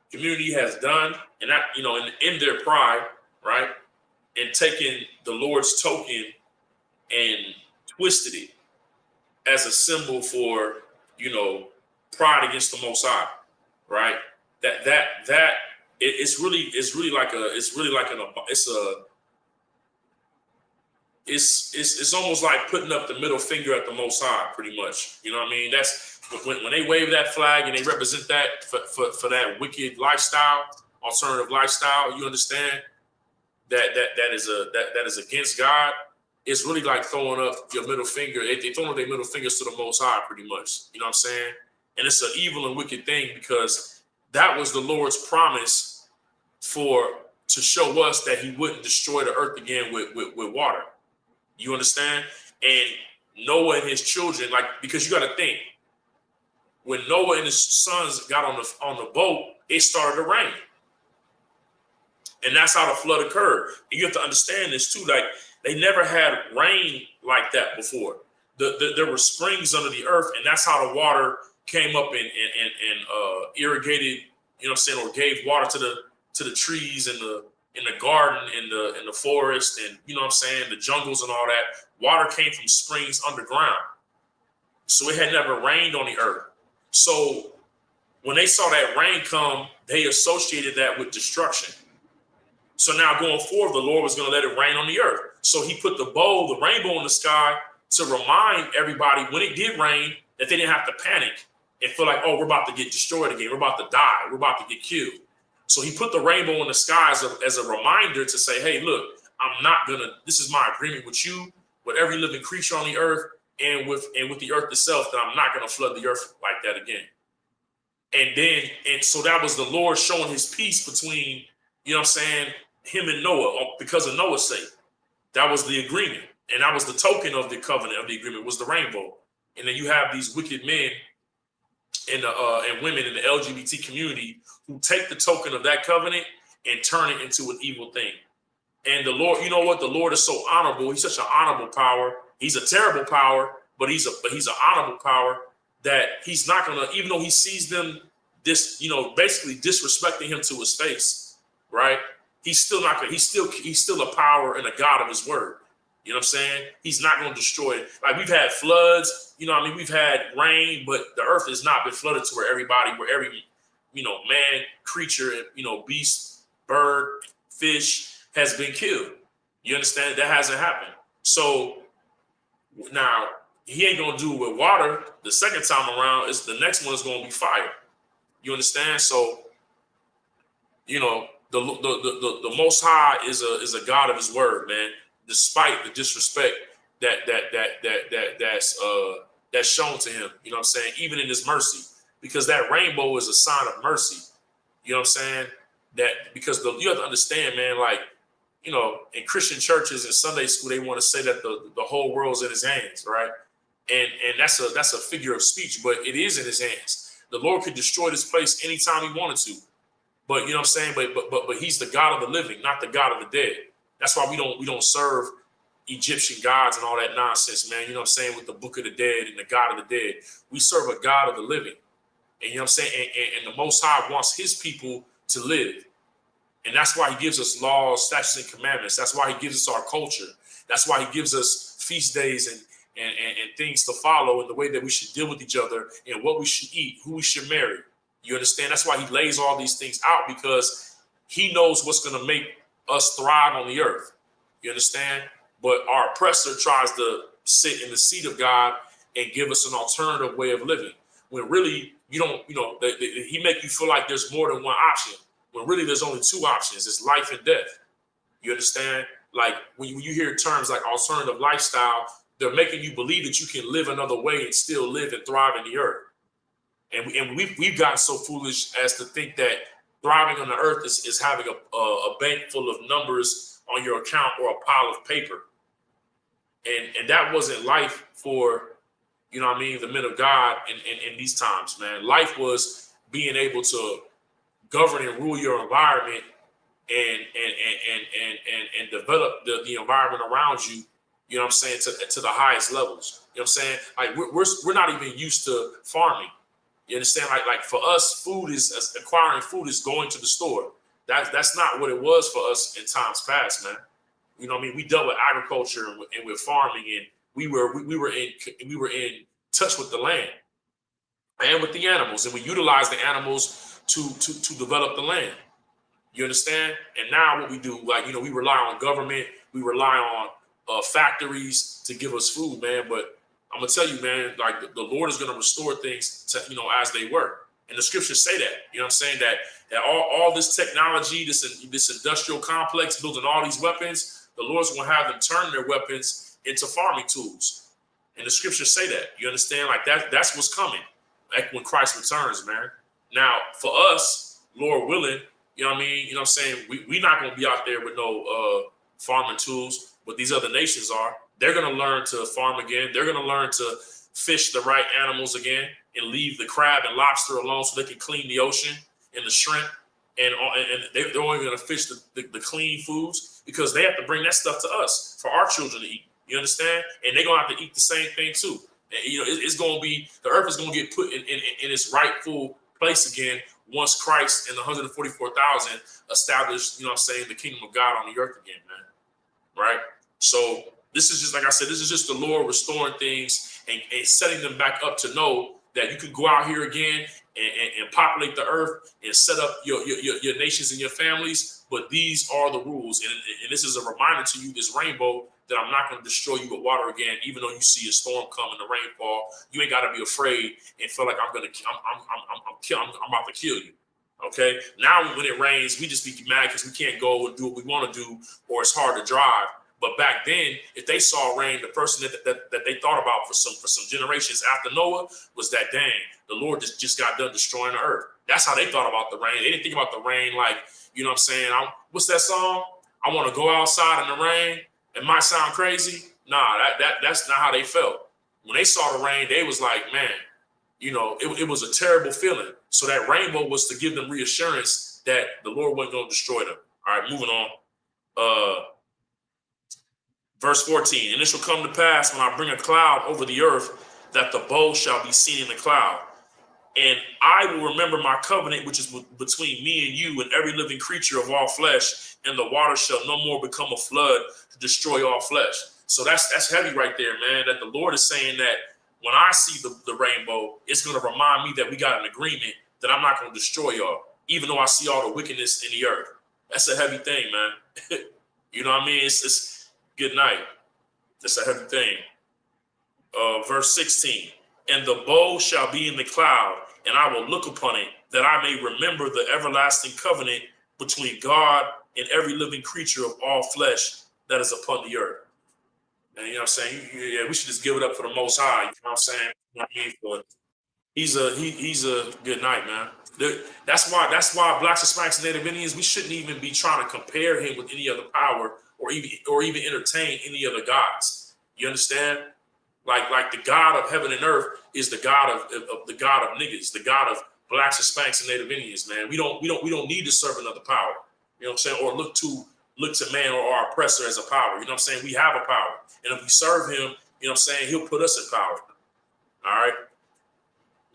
community has done, and that, in their pride, right, and taken the Lord's token and twisted it as a symbol for, pride against the Most High, right? It's almost like putting up the middle finger at the Most High, pretty much. You know what I mean? That's when they wave that flag and they represent that for that wicked lifestyle, alternative lifestyle. You understand that is against God. It's really like throwing up your middle finger. They throwing up their middle fingers to the Most High, pretty much. You know what I'm saying? And it's an evil and wicked thing, because that was the Lord's promise to show us that he wouldn't destroy the earth again with water. You understand? And Noah and his children, because you got to think, when Noah and his sons got on the boat, it started to rain. And that's how the flood occurred. And you have to understand this too. Like, they never had rain like that before. There were springs under the earth, and that's how the water came up and irrigated, you know what I'm saying, or gave water to the trees in the garden, in the forest, and, you know what I'm saying, the jungles and all that. Water came from springs underground. So it had never rained on the earth. So when they saw that rain come, they associated that with destruction. So now going forward, the Lord was going to let it rain on the earth. So he put the rainbow in the sky, to remind everybody when it did rain that they didn't have to panic and feel like, oh, we're about to get destroyed again. We're about to die. We're about to get killed. So he put the rainbow in the sky as a reminder to say, hey, look, this is my agreement with you, with every living creature on the earth, and with the earth itself, that I'm not going to flood the earth like that again. And so that was the Lord showing his peace between, you know what I'm saying, him and Noah, because of Noah's sake. That was the agreement. And that was the token of the covenant of the agreement, was the rainbow. And then you have these wicked men and women in the LGBT community who take the token of that covenant and turn it into an evil thing. And the Lord, you know what? The Lord is so honorable. He's such an honorable power. He's a terrible power, but he's an honorable power, that he's not gonna, even though he sees them basically disrespecting him to his face, right? He's still not gonna, he's still a power and a God of his word. You know what I'm saying? He's not going to destroy it. Like, we've had floods, we've had rain, but the earth has not been flooded to where every, man, creature, beast, bird, fish has been killed. You understand? That hasn't happened. So now he ain't going to do it with water. The second time around, the next one is going to be fire. You understand? So, the Most High is a God of his word, man. Despite the disrespect that's shown to him, you know what I'm saying, even in his mercy, because that rainbow is a sign of mercy. You know what I'm saying? That because you have to understand, man, like, in Christian churches and Sunday school, they want to say that the whole world's in his hands, right? And that's a figure of speech, but it is in his hands. The Lord could destroy this place anytime he wanted to. But you know what I'm saying? But he's the God of the living, not the God of the dead. That's why we don't serve Egyptian gods and all that nonsense, man. You know what I'm saying? With the book of the dead and the God of the dead. We serve a God of the living. And you know what I'm saying? And the Most High wants his people to live. And that's why he gives us laws, statutes, and commandments. That's why he gives us our culture. That's why he gives us feast days and things to follow, and the way that we should deal with each other, and what we should eat, who we should marry. You understand? That's why he lays all these things out, because he knows what's going to make us thrive on the earth. You understand? But our oppressor tries to sit in the seat of God and give us an alternative way of living, when really you don't, he make you feel like there's more than one option, when really there's only two options. It's life and death. You understand? Like when you hear terms like alternative lifestyle, they're making you believe that you can live another way and still live and thrive in the earth. And we've gotten so foolish as to think that thriving on the earth is having a bank full of numbers on your account or a pile of paper. And that wasn't life for, the men of God in these times, man. Life was being able to govern and rule your environment and develop the environment around you. You know what I'm saying, to the highest levels. You know what I'm saying? Like we're not even used to farming. You understand? Like for us, acquiring food is going to the store. That's not what it was for us in times past, man. You know what I mean? We dealt with agriculture and with farming, and we were in touch with the land and with the animals, and we utilized the animals to develop the land. You understand? And now what we do, we rely on government, we rely on factories to give us food, man. But I'm gonna tell you, man, like the Lord is gonna restore things to, as they were. And the scriptures say that, you know what I'm saying, that all this technology, this industrial complex building all these weapons, the Lord's gonna have them turn their weapons into farming tools. And the scriptures say that, you understand, like that's what's coming, like when Christ returns, man. Now, for us, Lord willing, you know what I mean, you know what I'm saying, we're not gonna be out there with no farming tools, but these other nations are. They're going to learn to farm again. They're going to learn to fish the right animals again and leave the crab and lobster alone so they can clean the ocean and the shrimp. And they're only going to fish the clean foods, because they have to bring that stuff to us for our children to eat. You understand? And they're going to have to eat the same thing too. And, it's going to be, the earth is going to get put in its rightful place again once Christ and the 144,000 establish, you know what I'm saying, the kingdom of God on the earth again, man. Right? So this is just, like I said, this is just the Lord restoring things and setting them back up to know that you can go out here again and populate the earth and set up your nations and your families. But these are the rules. And this is a reminder to you, this rainbow, that I'm not going to destroy you with water again, even though you see a storm come and the rainfall. You ain't got to be afraid and feel like I'm about to kill you. Okay. Now, when it rains, we just be mad because we can't go and do what we want to do, or it's hard to drive. But back then, if they saw rain, the person that they thought about for some generations after Noah was that, dang, the Lord just got done destroying the earth. That's how they thought about the rain. They didn't think about the rain like, you know what I'm saying? What's that song? I want to go outside in the rain. It might sound crazy. Nah, that's not how they felt. When they saw the rain, they was like, man, it was a terrible feeling. So that rainbow was to give them reassurance that the Lord wasn't going to destroy them. All right, moving on. Verse 14, and it shall come to pass when I bring a cloud over the earth, that the bow shall be seen in the cloud. And I will remember my covenant, which is between me and you and every living creature of all flesh, and the water shall no more become a flood to destroy all flesh. So that's heavy right there, man, that the Lord is saying that when I see the rainbow, it's going to remind me that we got an agreement that I'm not going to destroy y'all, even though I see all the wickedness in the earth. That's a heavy thing, man. You know what I mean? It's good night. That's a heavy thing. Verse 16, and the bow shall be in the cloud, and I will look upon it, that I may remember the everlasting covenant between God and every living creature of all flesh that is upon the earth. And you know what I'm saying? Yeah, we should just give it up for the Most High. You know what I'm saying? You know what I mean? But he's a good night, man. That's why Blacks, Hispanics, and Native Indians, we shouldn't even be trying to compare him with any other power or even entertain any other gods. You understand? Like the God of heaven and earth is the God of the God of niggas, the God of blacks, Hispanics, and Native Indians. Man, we don't need to serve another power. You know what I'm saying? Or look to man or our oppressor as a power. You know what I'm saying? We have a power, and if we serve him, you know what I'm saying, he'll put us in power. All right.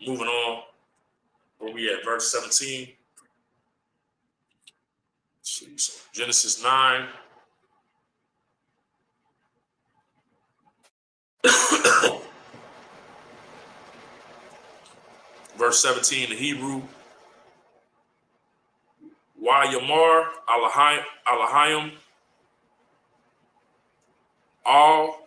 Moving on. Where we at? Verse 17. So Genesis 9. Verse 17, the Hebrew. Wayamar Alahayim all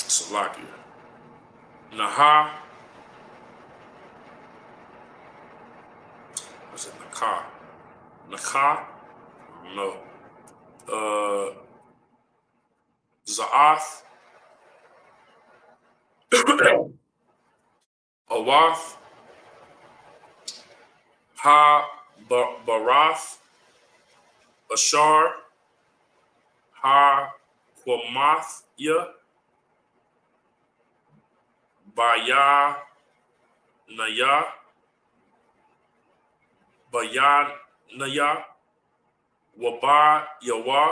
Salakia. Naha. What's it? Nakah. Nakah? No. Za'ath. Awath. Ha Barath. Ashar. Ha Quamathya. Baya Naya. Bayan Naya. Waba Yawa.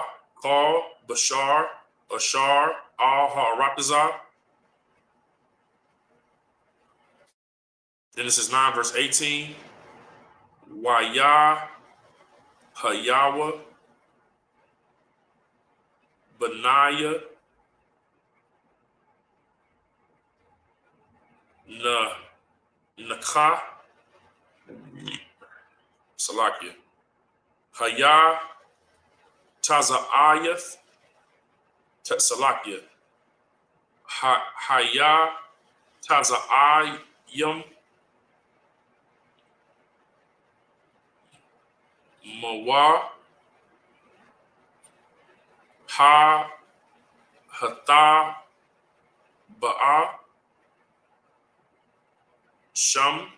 Call Bashar. Ashar. Al Haratazah. Genesis 9, verse 18. Waya Hayawa Benaiah Nakah Salakia Haya Tazaayath Salakia Haya Tazaayam Mawa Ha Hatha Ba'a Sham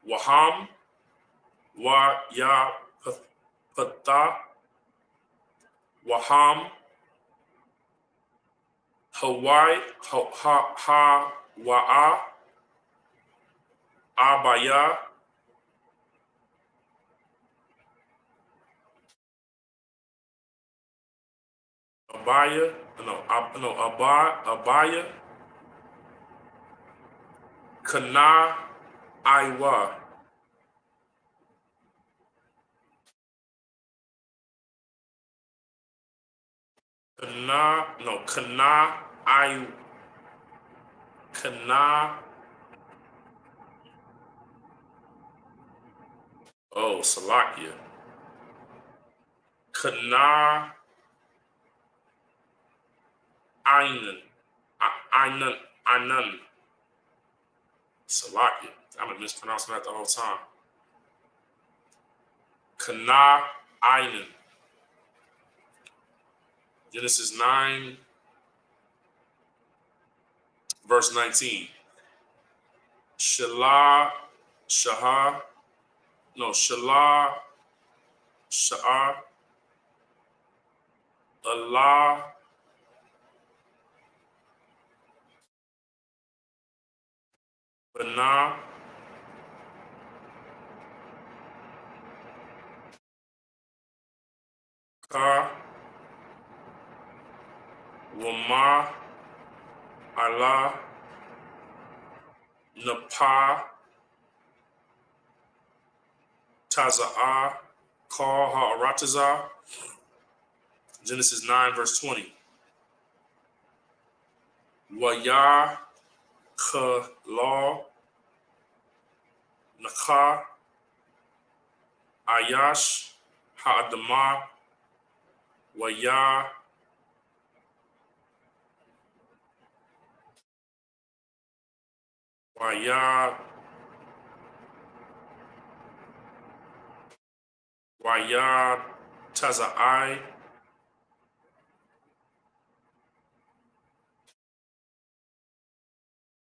Waham Wa Ya Patha Waham Hawaii Ha Wa'a Abaya Abaya Abaya Kana Iwa Kana I Kana Salakia Kana Einan Salakia. I've been mispronouncing that the whole time. Kana Einan. Genesis 9, verse 19. Shalah Shah Allah Bana Ka Wama Allah Napa Taza'a Call Ha'aratazah. Genesis 9, verse 20. Waya Khala Nakha Ayash Ha'adama Waya Waya Taza'ai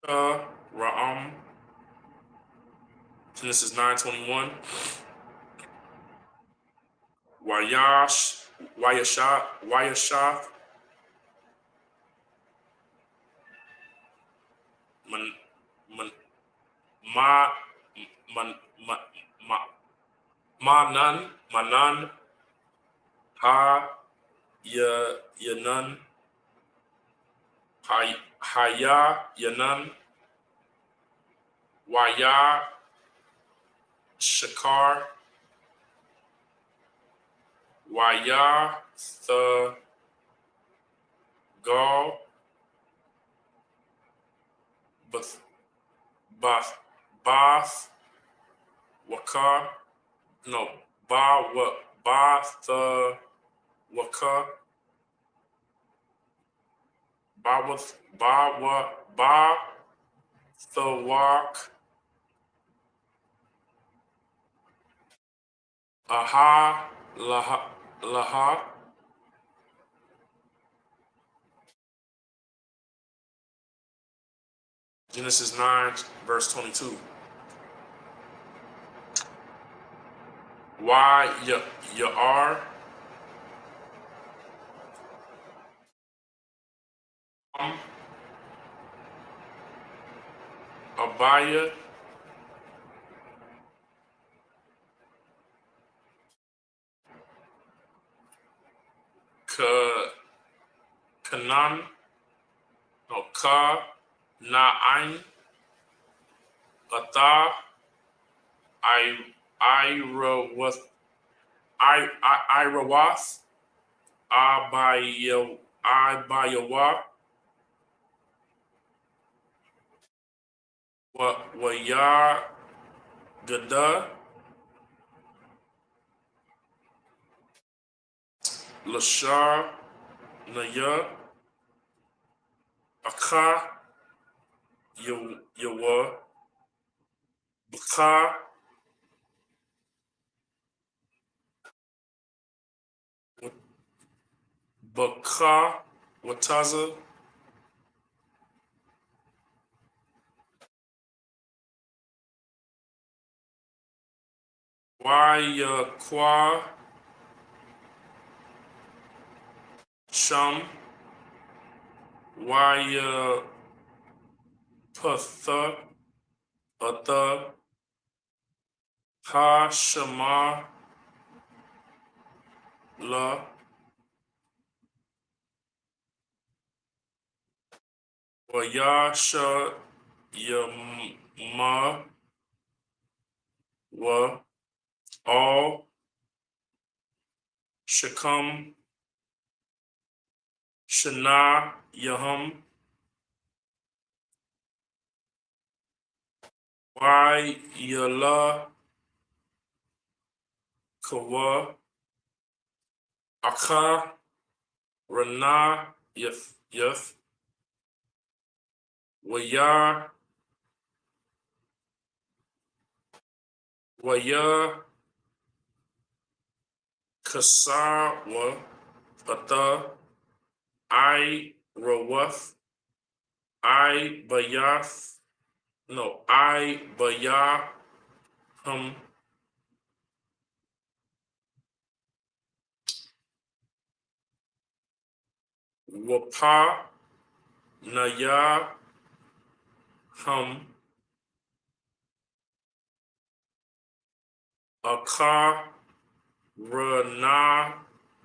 Ra'am. Genesis 9:21. Wayashath. Man, man, ma, man, ma, manan, yanan, yanan, waya, shakar, waya, the, gal, bath, bath, wakar, no, the, wakar, ba, the walk, aha, laha. Genesis 9, verse 22. Why you are Abaya ka kanan no ka na'ain ata I Irawath Abayawa wa ya gada lashar naya aka yawa baka baka wataza why kwa sham why patha atha ha shama la Wayasha Yama wa all Shakam Shana Yaham Why Yala Kawa Aka Rana Yath Waya Kasawa Ata I Rawath I Bayath no I Bayaham Wapa Naya Hum Aka Rana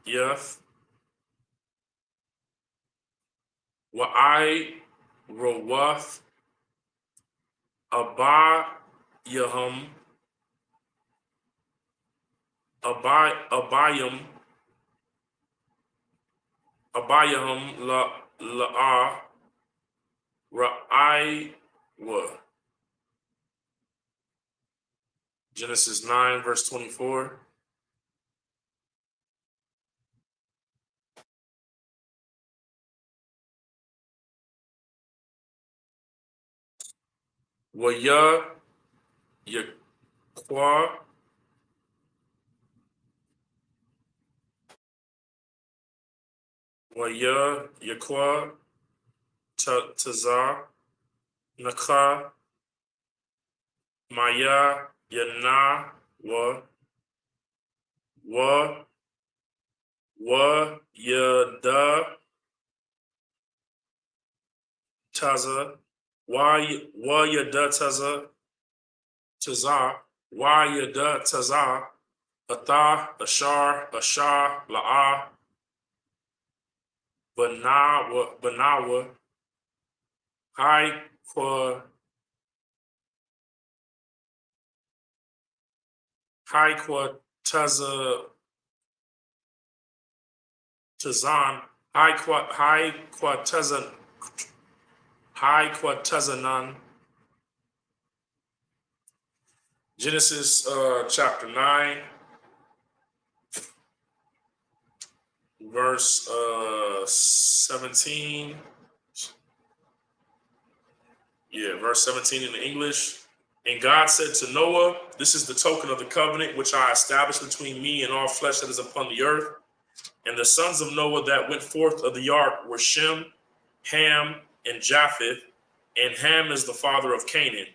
Yath Wa'ai Rawath Abayahum Abayahum La'a Ra'ai Wa. Genesis 9, verse 24. Waya Yakwa Waya Yakwa Tazar Naka, Maya, Yana, Yada, Taza, Yada, Taza, Yada, Taza, Atha, Ashar, La'a, Banawa, Hai, Taza, Tazan, Hai Tazanan. Genesis chapter 9, verse 17. Yeah, verse 17 in the English. And God said to Noah, this is the token of the covenant which I established between me and all flesh that is upon the earth. And the sons of Noah that went forth of the ark were Shem, Ham, and Japheth. And Ham is the father of Canaan.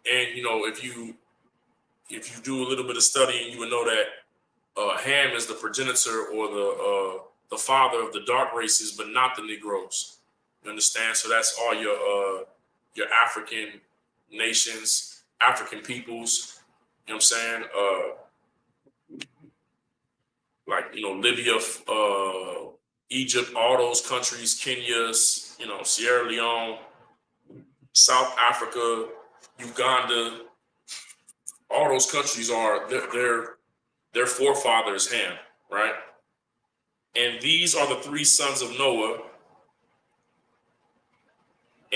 And if you do a little bit of studying, you would know that Ham is the progenitor or the father of the dark races, but not the Negroes. You understand? So that's all your African nations, African peoples. You know what I'm saying? Libya, Egypt, all those countries, Kenya, Sierra Leone, South Africa, Uganda. All those countries are their forefathers Ham, right? And these are the three sons of Noah,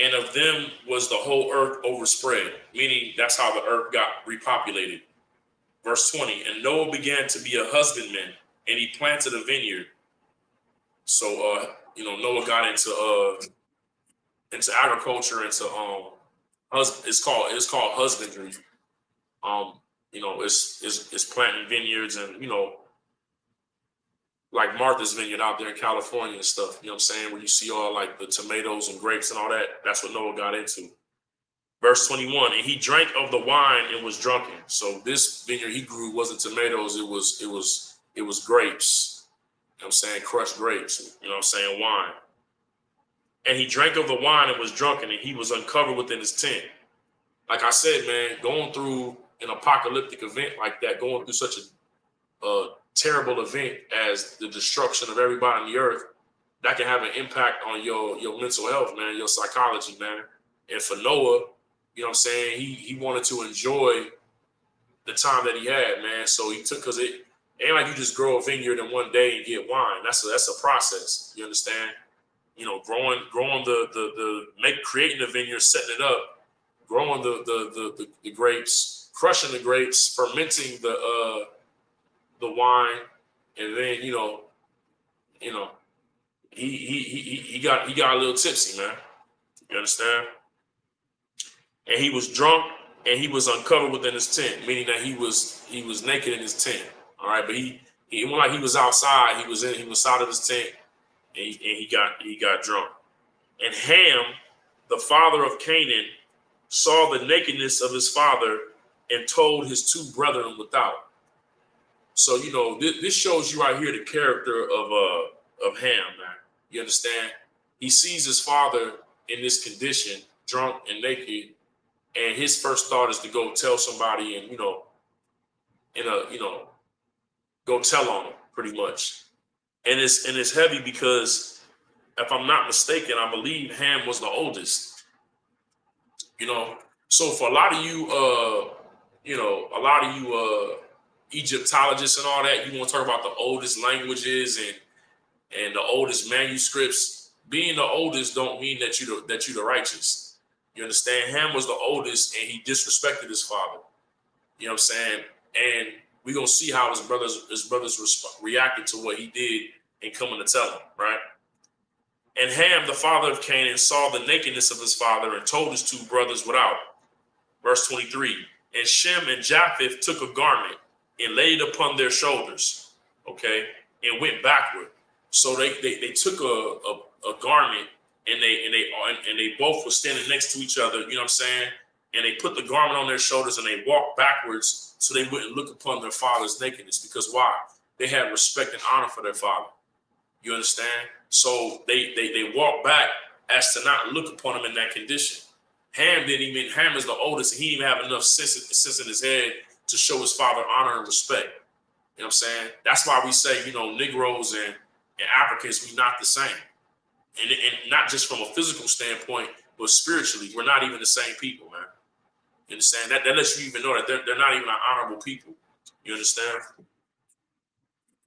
and of them was the whole earth overspread, meaning that's how the earth got repopulated. Verse 20, and Noah began to be a husbandman, and he planted a vineyard. So Noah got into agriculture, into it's called husbandry. It's planting vineyards, and like Martha's Vineyard out there in California and stuff, you know what I'm saying, where you see all like the tomatoes and grapes and all that. That's what Noah got into. Verse 21, and he drank of the wine and was drunken. So this vineyard he grew wasn't tomatoes, it was grapes. You know what I'm saying, crushed grapes, you know what I'm saying, wine. And he drank of the wine and was drunken, and he was uncovered within his tent. Like I said, man, going through an apocalyptic event like that, going through such a terrible event as the destruction of everybody on the earth, that can have an impact on your mental health, man, your psychology, man. And for Noah, you know what I'm saying, he wanted to enjoy the time that he had, man. So he took, because it ain't like you just grow a vineyard in one day and get wine. That's a process. You understand? Growing creating the vineyard, setting it up, growing the grapes, crushing the grapes, fermenting the wine, and then he got a little tipsy, man. You understand? And he was drunk, and he was uncovered within his tent, meaning that he was naked in his tent. All right, but he wasn't like he was outside. He was out of his tent, and he got drunk. And Ham, the father of Canaan, saw the nakedness of his father and told his two brethren without. So this shows you right here the character of Ham, man. You understand? He sees his father in this condition, drunk and naked, and his first thought is to go tell somebody and go tell on him, pretty much. And it's heavy because, if I'm not mistaken, I believe Ham was the oldest. So for a lot of you Egyptologists and all that, you want to talk about the oldest languages and the oldest manuscripts. Being the oldest don't mean that you're the righteous. You understand? Ham was the oldest, and he disrespected his father. You know what I'm saying? And we're gonna see how his brothers reacted to what he did and coming to tell him, right? And Ham, the father of Canaan, saw the nakedness of his father and told his two brothers without. Verse 23, and Shem and Japheth took a garment and laid it upon their shoulders, okay, and went backward. So they took a garment and they both were standing next to each other, you know what I'm saying? And they put the garment on their shoulders and they walked backwards so they wouldn't look upon their father's nakedness. Because why? They had respect and honor for their father. You understand? So they walked back as to not look upon him in that condition. Ham is the oldest, and he didn't even have enough sense in his head to show his father honor and respect. You know what I'm saying? That's why we say, Negroes and Africans, we not the same. And not just from a physical standpoint, but spiritually, we're not even the same people, man. You understand? That lets you even know that they're not even an honorable people. You understand?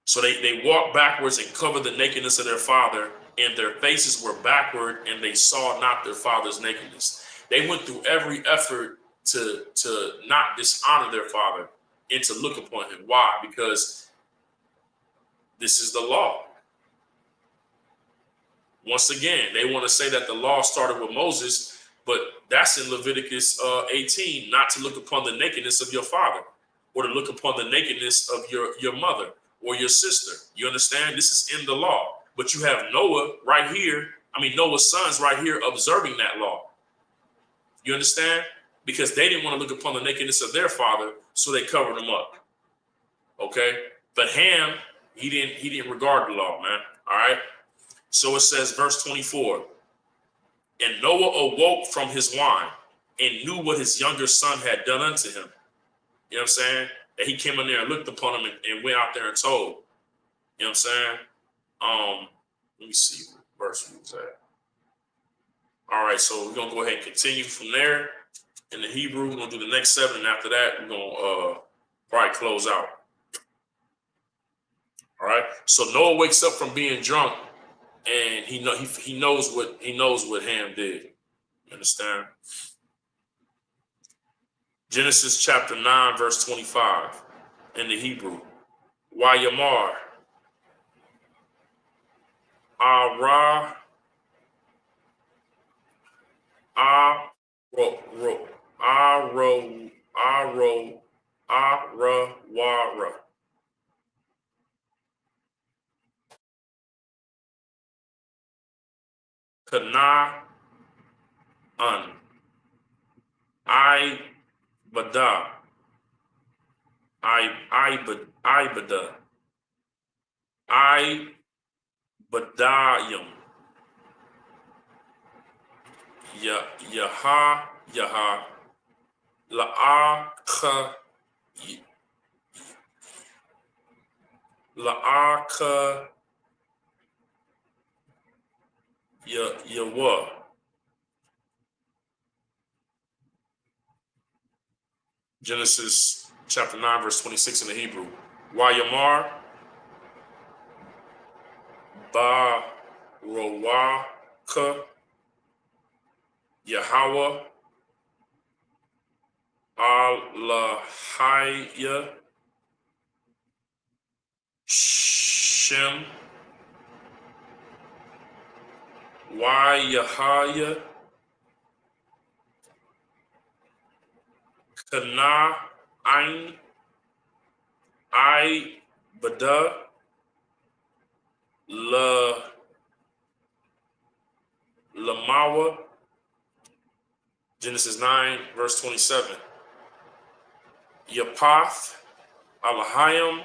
So they walked backwards and covered the nakedness of their father, and their faces were backward, and they saw not their father's nakedness. They went through every effort to not dishonor their father and to look upon him. Why? Because this is the law. Once again, they want to say that the law started with Moses, but that's in Leviticus 18, not to look upon the nakedness of your father or to look upon the nakedness of your mother or your sister. You understand? This is in the law. But you have Noah right here. Noah's sons right here observing that law. You understand? Because they didn't want to look upon the nakedness of their father, so they covered him up. Okay? But Ham, he didn't regard the law, man. All right? So it says, verse 24, and Noah awoke from his wine and knew what his younger son had done unto him. You know what I'm saying? That he came in there and looked upon him and went out there and told. You know what I'm saying? Let me see what verse we was at. All right, so we're going to go ahead and continue from there. In the Hebrew, we're going to do the next 7, and after that, we're going to probably close out. All right, so Noah wakes up from being drunk, and he knows what Ham did. You understand? Genesis chapter 9, verse 25 in the Hebrew. Wayamar Ara Arawara Kana An I Bada I Badayim Yaha La'aka Yawa. Genesis chapter 9, verse 26 in the Hebrew. Wayamar Barawaka Yahweh Allahaya Shem Yahaya Kana Ain I Bada Lamawa. Genesis 9, verse 27. Yapath Alahayim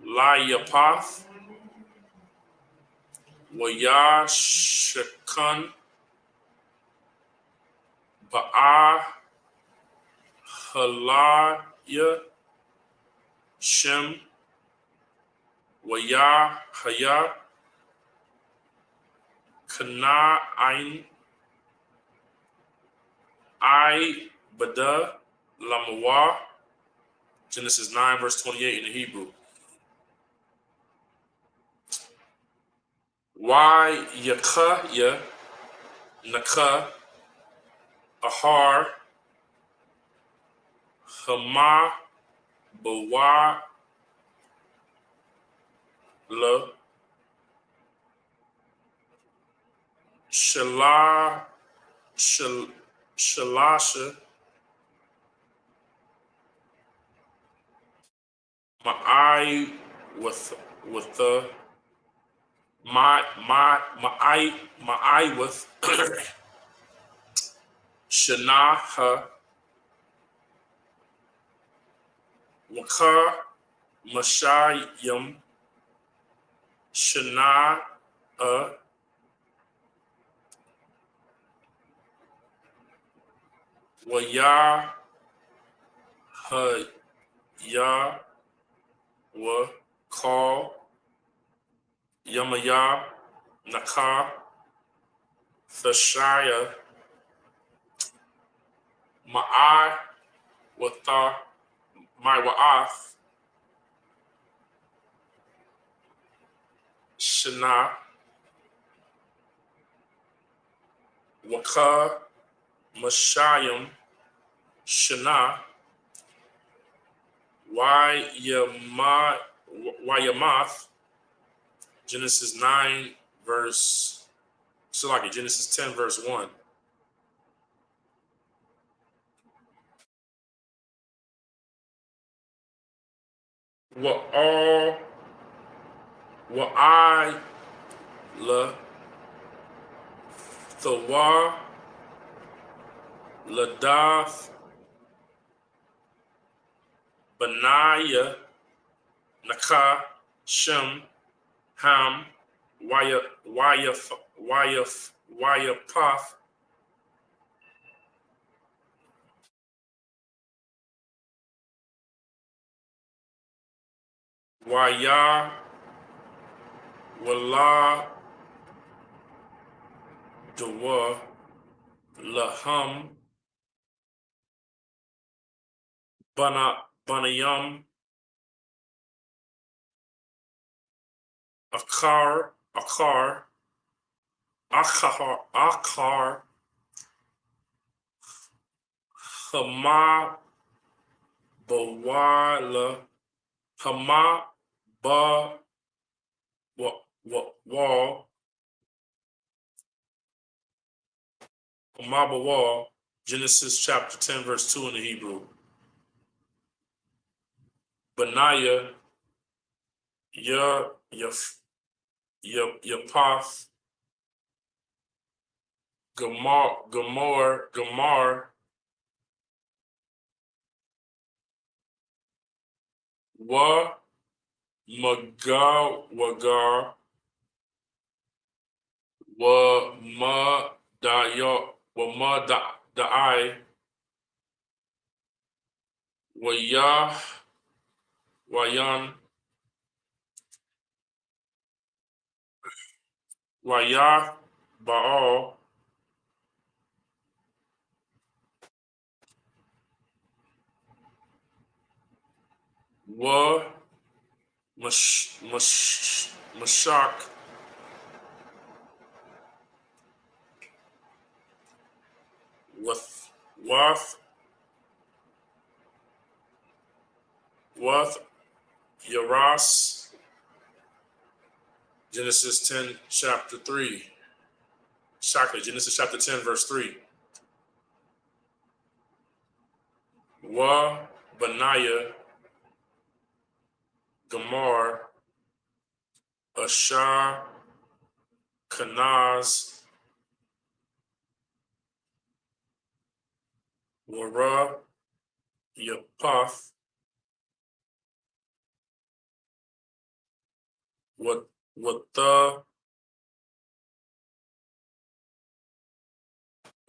Layapath Waya Shekan Ba'a Halaya Shem Waya Haya Kana Ain I Bada Lamawa. Genesis 9, verse 28 in the Hebrew. Why Yakaya Naka Ahar Hama Bawa La Shalasha eye with the my eye with Shanaha Waka Mashayim Shana Waya Ha Ya Wa Call Yamaya Naka Thashaya Ma'ai Watha My Wa'ath Shana Waka Mashayim Shana Wayamath Genesis 9 verse so like Genesis 10 verse 1. I la Thawa Ladath Benaya Naka Shem Ham Wayapath Waya Wala Dawa Laham Banayam Akar Hama Bawala Hama Ba Wall Hama Wall Genesis chapter 10 verse 2 in the Hebrew. Benaiah Yapath Gamar Wa Magawagar Wa Ma Dayo Wa Ma Dai Wa Ya Wayan Wa Ya Baal Wa Mashak with Wath Yaras Genesis 10 chapter 3 Shaka Genesis chapter 10 verse 3 Wa Benaiah Gamar Ashar Kanaz Wara Yapath what the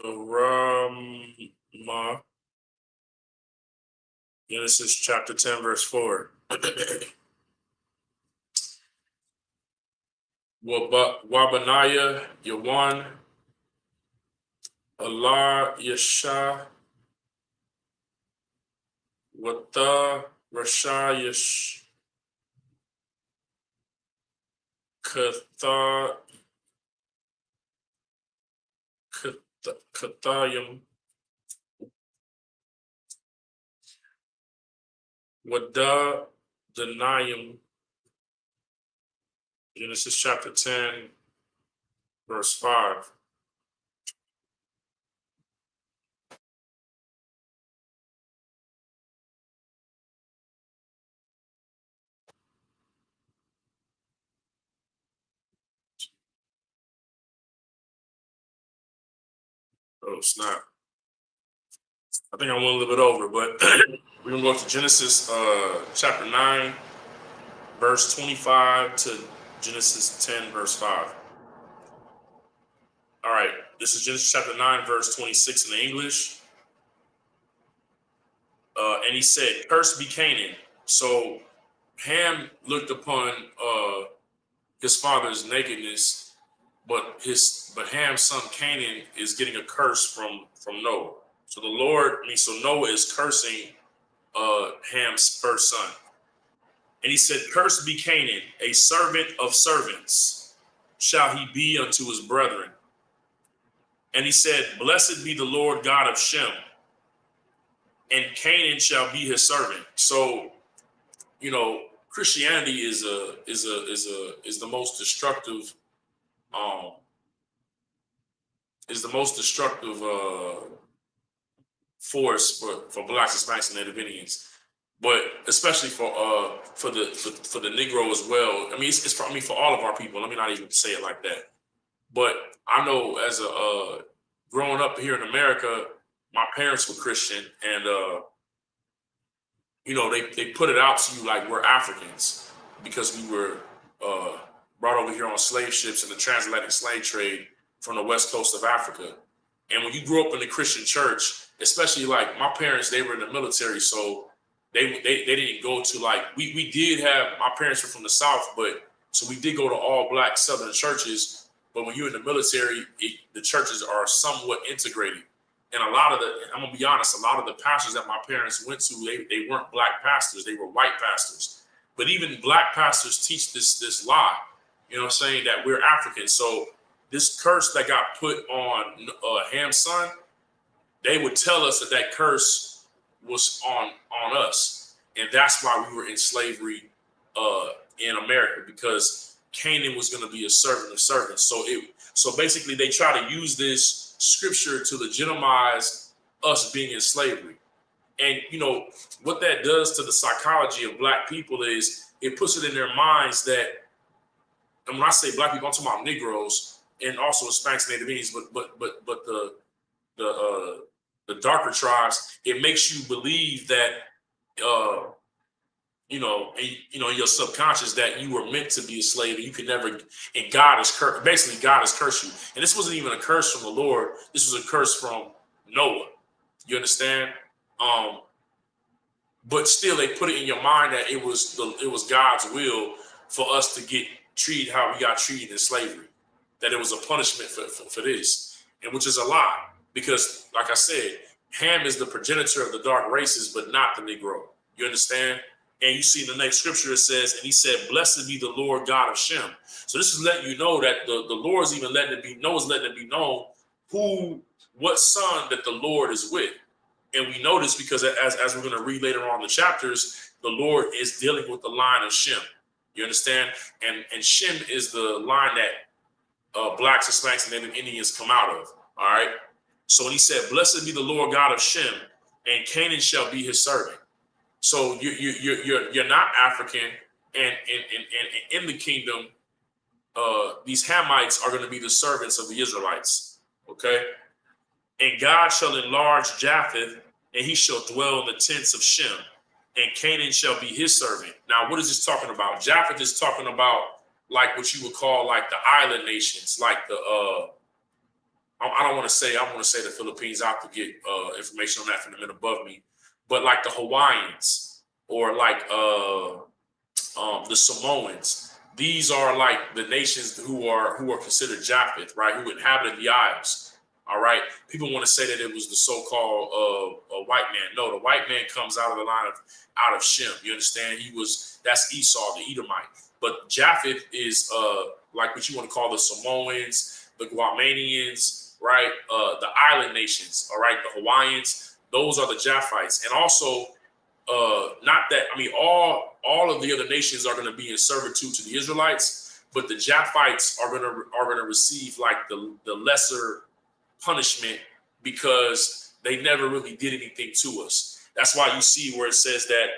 Rama Genesis chapter 10 verse 4 Wabanaya Yawan Allah Yasha Wata Rasha Yash Kathayim Wada Denayim Genesis chapter 10 verse 5 Oh, snap. I think I went a little bit over, but we're going to go to Genesis chapter 9, verse 25 to Genesis 10, verse 5. All right, this is Genesis chapter 9, verse 26 in the English. And he said, "Cursed be Canaan." So Ham looked upon his father's nakedness, but Ham's son Canaan is getting a curse from Noah. So Noah is cursing Ham's first son. And he said, "Cursed be Canaan, a servant of servants shall he be unto his brethren." And he said, "Blessed be the Lord God of Shem, and Canaan shall be his servant." So, Christianity is the most destructive force for blacks, Hispanics, and Native Indians, but especially for the Negro as well. I mean, it's for all of our people. Let me not even say it like that. But I know as growing up here in America, my parents were Christian, and they put it out to you like we're Africans because we were brought over here on slave ships in the transatlantic slave trade from the west coast of Africa. And when you grew up in the Christian church, especially like my parents, they were in the military, so they didn't go to we did have, my parents were from the South, but so we did go to all black Southern churches. But when you're in the military, the churches are somewhat integrated. And I'm gonna be honest, a lot of the pastors that my parents went to, they weren't black pastors, they were white pastors. But even black pastors teach this lie, saying that we're African. So this curse that got put on Ham's son, they would tell us that curse was on us. And that's why we were in slavery in America, because Canaan was going to be a servant of servants. So basically they try to use this scripture to legitimize us being in slavery. And what that does to the psychology of black people is it puts it in their minds that, and when I say black people, I'm talking about Negroes and also Hispanics and Native Indians, but the darker tribes, it makes you believe that in your subconscious that you were meant to be a slave and you can never, and God has cursed you. And this wasn't even a curse from the Lord. This was a curse from Noah. You understand? But still they put it in your mind that it was God's will for us to get treated how we got treated in slavery, that it was a punishment for this, and which is a lie, because like I said, Ham is the progenitor of the dark races, but not the Negro. You understand? And you see in the next scripture, it says, and he said, "Blessed be the Lord God of Shem." So this is letting you know that the Lord's even Noah's letting it be known what son that the Lord is with. And we know this because as we're going to read later on in the chapters, the Lord is dealing with the line of Shem. You understand? And Shem is the line that blacks, Hispanics, and Native Indians come out of. All right. So when he said, "Blessed be the Lord God of Shem, and Canaan shall be his servant." So you're not African, and in the kingdom, these Hamites are going to be the servants of the Israelites. Okay. "And God shall enlarge Japheth, and he shall dwell in the tents of Shem, and Canaan shall be his servant." Now, what is this talking about? Japheth is talking about like what you would call like the island nations, like the I want to say the Philippines. I have to get information on that from the men above me, but like the Hawaiians or like the Samoans. These are like the nations who are considered Japheth, right? Who inhabited the isles. All right. People want to say that it was the so-called white man. No, the white man comes out of the line out of Shem. You understand? That's Esau, the Edomite. But Japheth is like what you want to call the Samoans, the Guamanians, right? The island nations, all right? The Hawaiians, those are the Japhites. And also, all of the other nations are going to be in servitude to the Israelites, but the Japhites are going to receive like the lesser punishment because they never really did anything to us. That's why you see where it says that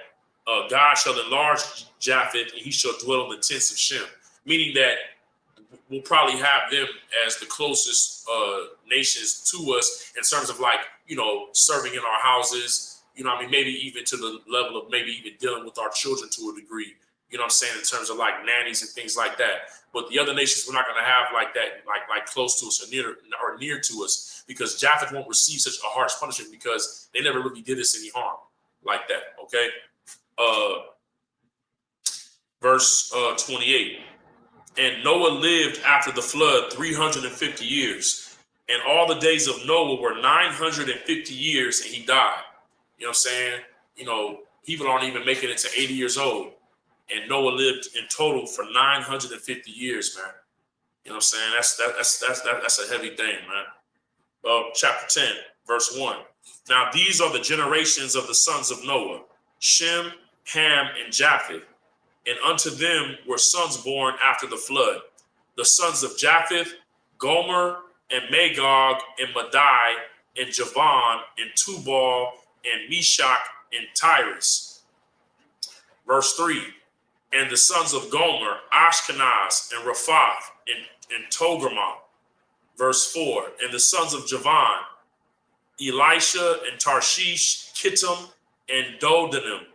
God shall enlarge Japheth and he shall dwell in the tents of Shem, meaning that we'll probably have them as the closest nations to us in terms of, like, you know, serving in our houses, you know what I mean, maybe even to the level of maybe even dealing with our children to a degree, you know what I'm saying, in terms of like nannies and things like that. But the other nations, we're not going to have like that, like close to us or near to us, because Japheth won't receive such a harsh punishment because they never really did us any harm like that. Okay. Verse 28. And Noah lived after the flood 350 years. And all the days of Noah were 950 years, and he died. You know what I'm saying? You know, people aren't even making it to 80 years old. And Noah lived in total for 950 years, man. You know what I'm saying? That's a heavy thing, man. Chapter 10, verse 1. Now these are the generations of the sons of Noah, Shem, Ham, and Japheth. And unto them were sons born after the flood. The sons of Japheth, Gomer, and Magog, and Madai, and Javan, and Tubal, and Meshach, and Tyrus. Verse 3. And the sons of Gomer, Ashkenaz, and Raphath, and Togarmah. Verse 4. And the sons of Javan, Elisha, and Tarshish, Kittim, and Dodanim.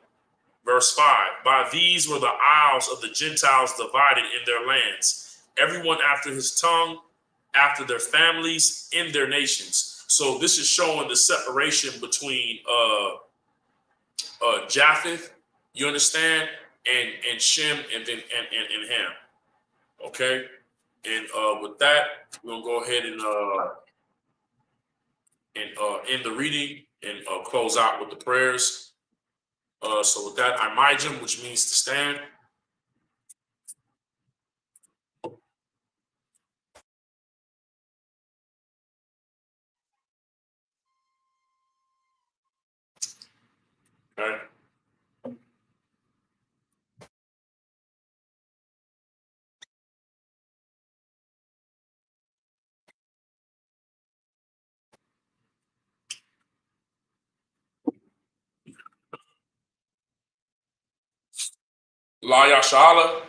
Verse 5. By these were the isles of the Gentiles divided in their lands, everyone after his tongue, after their families, in their nations. So this is showing the separation between Japheth, you understand, and Shem, and then and Ham. Okay, and with that, we'll go ahead and end the reading and close out with the prayers. So with that, Imajim, which means to stand. Okay. La Yashala.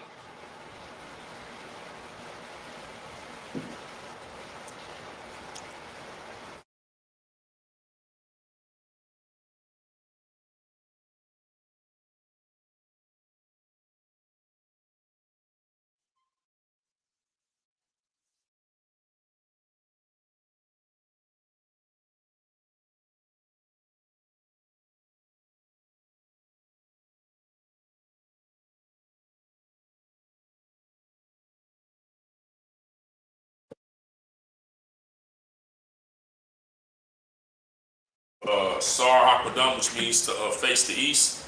Sar Hakadam, which means to face the east.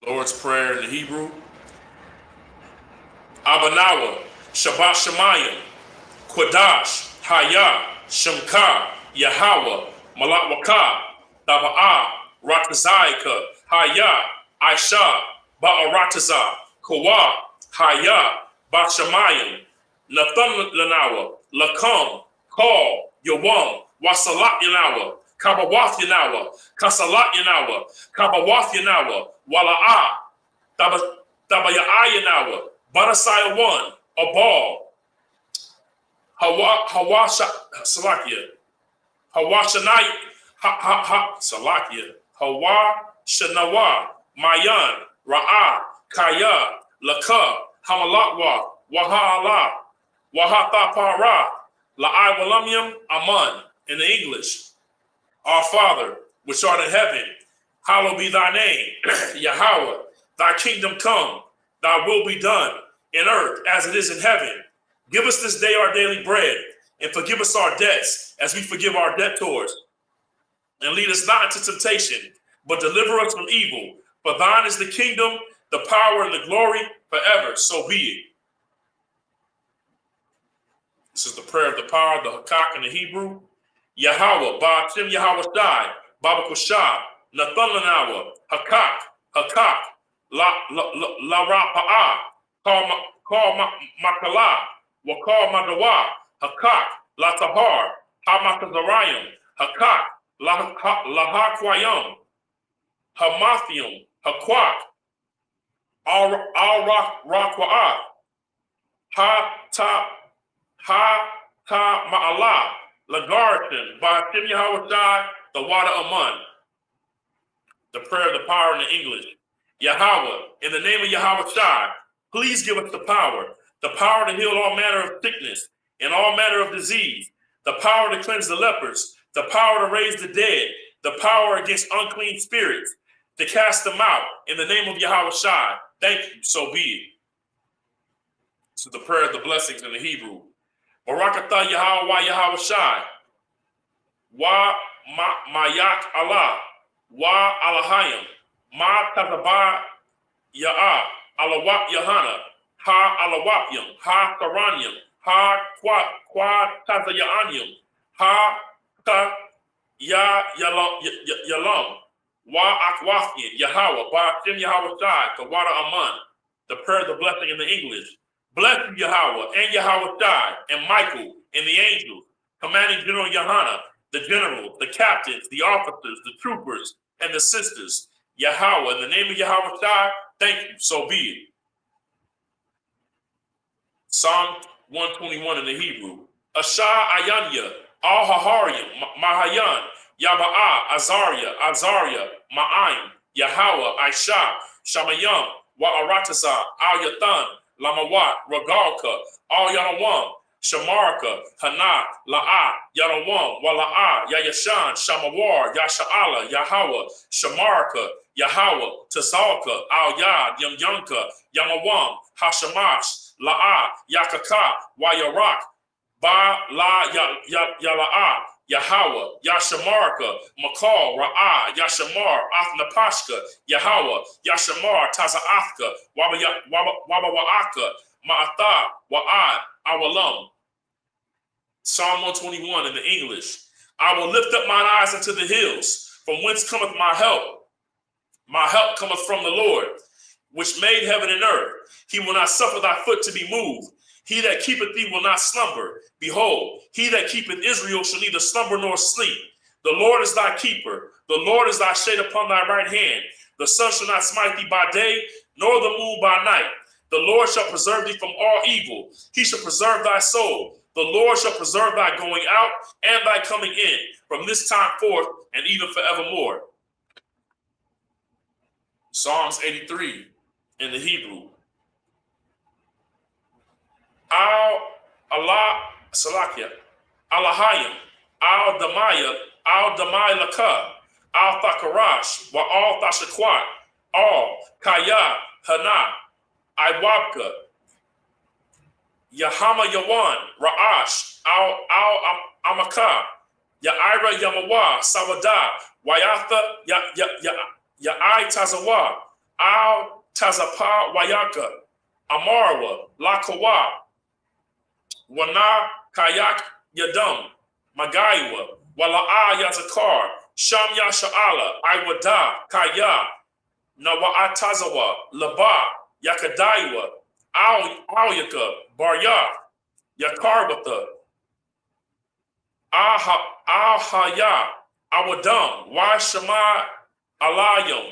Lord's Prayer in the Hebrew. Abanawa, Shabbat Shemayim, Quadash, Haya, Shemka, Yahweh, Malakwaka, Taba'ah, Ratazaika, Haya, Aisha, Ba'arataza, Kawa, Haya, Ba'shamayim, Nathan Lanawa, Lakam, Call, Yawam, Wasalat Yanawa, Kabawath Yanawa, Kasalat Yanawa, Kabawath Yanawa, Wala'ah, Tabaya'ayanawa, Barasaya 1, Abal, Salakia, Hawashanai, Salakia, Hawa Shanawa, Mayan, Ra'ah, Kaya, Laka, Hamalatwa, Wahala, Wahatapara, La'ai Walamium, Aman, in the English. Our Father, which art in heaven, hallowed be thy name, Yahweh, thy kingdom come, thy will be done in earth as it is in heaven. Give us this day our daily bread, and forgive us our debts as we forgive our debtors. And lead us not into temptation, but deliver us from evil. For thine is the kingdom, the power, and the glory forever. So be it. This is the prayer of the power, the Hakak in the Hebrew. Yahweh, Ba'atim Yahweh Shai, Baba Kushah, Nathan Lanawa, Hakak, La Rapa'ah, Call Makala, Wakal Madawa, Hakak, La Tahar, Hamakazarayim, Hakak, Lahakwayam, Hamathium, Hakwak, Al-Rakwa'ah, Ha-ta Ma'ala, Lagarton, Ba'atim Yahweh, the water Aman. The prayer of the power in the English. Yahweh, in the name of Yahweh Shai, please give us the power to heal all manner of sickness and all manner of disease, the power to cleanse the lepers, the power to raise the dead, the power against unclean spirits, to cast them out in the name of Yahweh Shai. Thank you, so be it. This is the prayer of the blessings in the Hebrew. Barakatah Yahweh Yahweh Shai, Wa Mayak Allah, Wa Alahayim, Ma Tazabah Ya'ah, Alawap Yahana, Ha Alawapyam, Ha Taranyam, Ha Kwa Tazayanyam, Ha Ta Ya Yalam, Wa Akwafyan, Yahweh, Ba'atim Yahweh Shai, Kawada Aman. The prayer of the blessing in the English. Bless you, Yahweh, and Yahweh Shai, and Michael, and the angels, commanding General Yahana, the generals, the captains, the officers, the troopers, and the sisters. Yahweh, in the name of Yahweh Shai, thank you, so be it. Psalm 121 in the Hebrew. Asha Ayanya, Al-Haharyam, Mahayan, Yaba'a, Azariah, Ma'aim, Yahweh, Aisha, Shamayam, Wa'aratasa, Al-Yathan, Lamawat, Ragalka, Al-Yanawam, Shamarka, Hana, La'a, Yanawam, Wala'a, Yayashan, Shamawar, Yasha'ala, Yahweh, Shamarka, Yahweh, Tazalka, Al-Yad, Yamyanka, Yamawam, Hashamash, La'a, Yakaka, Wayarak, Ba La Yala'a, Yahweh, Yashamarka, Makal, Ra'ah, Yashamar, Athnapashka, Yahweh, Yashamar, Taza'athka, Wabawa'aka, Ma'atha, Wa'ad, Awalam. Psalm 121 in the English. I will lift up mine eyes unto the hills, from whence cometh my help. My help cometh from the Lord, which made heaven and earth. He will not suffer thy foot to be moved. He that keepeth thee will not slumber. Behold, he that keepeth Israel shall neither slumber nor sleep. The Lord is thy keeper. The Lord is thy shade upon thy right hand. The sun shall not smite thee by day, nor the moon by night. The Lord shall preserve thee from all evil. He shall preserve thy soul. The Lord shall preserve thy going out and thy coming in, from this time forth and even forevermore. Psalms 83 in the Hebrew. Allah Salakia, Alahayim, Al-Damai Laka, Al-Thakarash, Wa Al-Thashakwat, Al-Kaya, Hana, Iwabka, Yahama Yawan, Ra'ash, Al-Amaka, Ya'ira Yamawa, Sawada, Wayatha, Ya'ai Tazawa, Al-Tazapa Wayaka, Amarwa, Lakawa, Wana Kayak Yadam, Magaiwa, Wala'a Yazakar, Sham Yasha'ala, Iwada, Kaya, Nawa'atazawa, Laba, Yakadaiwa, Auyaka, Barya, Yakarwata, Ahaya, Awadam, Washama Alayam,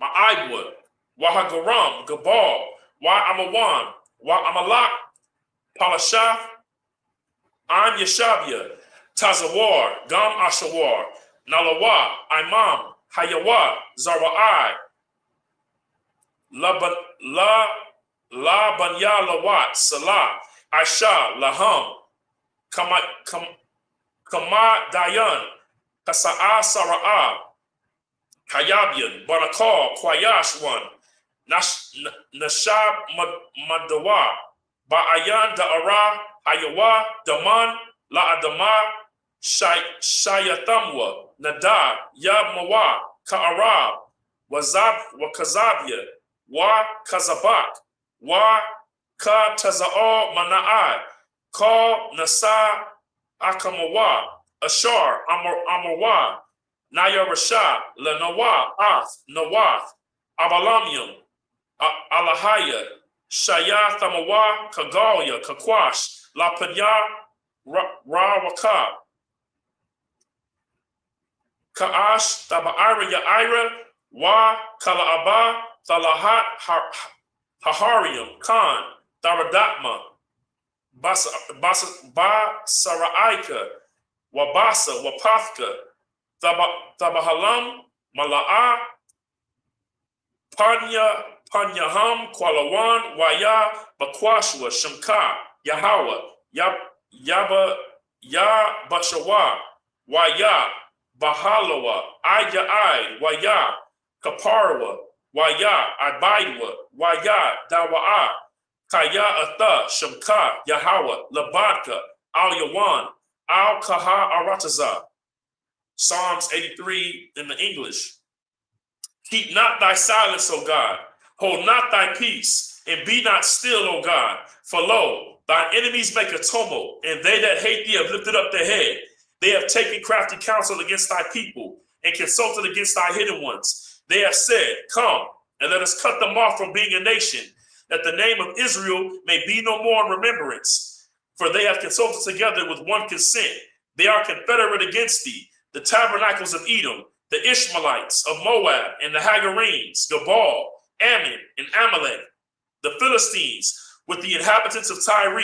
Ma'aibwa, Wahagaram, Gabal, Wa'amawan, Wa'amalak, Palashah, Am Yeshabia, Tazawar, Gam Ashawar, Nalawa, Imam, Hayawa, Zarai, La Banya Lawat, Salah, Aisha, Laham, Kama Dayan, Kasa'a Sara'a, Kayabian, Banakal, Kwayash one, Nashab Madawa, Ba'ayan Da'ara, Ayawa, Daman, La Adama, Shayatamwa, Nada, Yabmawa, Ka'arab, Wakazabia, Wa Kazabak, Wa Ka Taza'al Mana'ai, Ka Nasa Akamawa, Ashar, Amarwa, Naya Rasha, Lanawa, Ath, Nawath, Abalamium, Alahaya, Shaya Thamawa, Kagalia, Kakwash, La Panya, Rawaka, Ka'ash, Tabaira Yaira, Wa Kala'aba, Thalahat Haharium, Khan, Tharadatma, Basaraika, Wabasa, Wapathka, Thabahalam, Mala'a, Panyaham, Kualawan, Waya, Bakwashwa, Shamka, Yahawa, Yabashawa, Waya, Bahalawa, Ayai, Waya, Kaparwa, Waya, Abaidwa, Waya, Dawa'a, Kaya Atha, Shamka, Yahawa, Labadka, Al Yawan, Al Kaha Arataza. Psalms 83 in the English. Keep not thy silence, O God. Hold not thy peace, and be not still, O God. For lo, thine enemies make a tumult, and they that hate thee have lifted up their head. They have taken crafty counsel against thy people, and consulted against thy hidden ones. They have said, come, and let us cut them off from being a nation, that the name of Israel may be no more in remembrance. For they have consulted together with one consent. They are confederate against thee, the tabernacles of Edom, the Ishmaelites of Moab, and the Hagarenes, Gabal, Ammon, and Amalek, the Philistines, with the inhabitants of Tyre.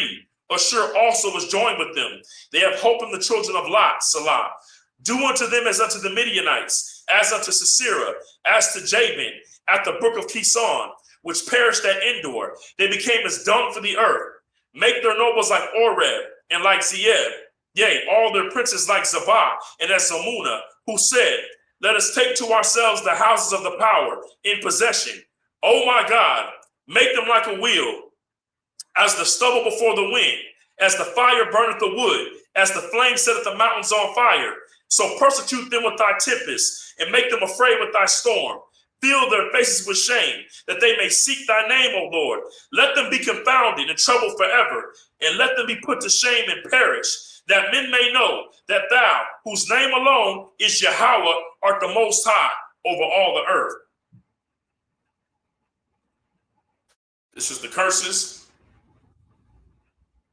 Ashur also was joined with them. They have hope in the children of Lot, Salah. Do unto them as unto the Midianites, as unto Sisera, as to Jabin, at the brook of Kison, which perished at Endor. They became as dung for the earth. Make their nobles like Oreb, and like Zeeb, yea, all their princes like Zabah, and as Zalmunna, who said, let us take to ourselves the houses of the power in possession. O my God, make them like a wheel, as the stubble before the wind, as the fire burneth the wood, as the flame setteth the mountains on fire. So persecute them with thy tempest, and make them afraid with thy storm. Fill their faces with shame, that they may seek thy name, O Lord. Let them be confounded and troubled forever, and let them be put to shame and perish, that men may know that thou, whose name alone is Yahweh, art the Most High over all the earth. This is the curses.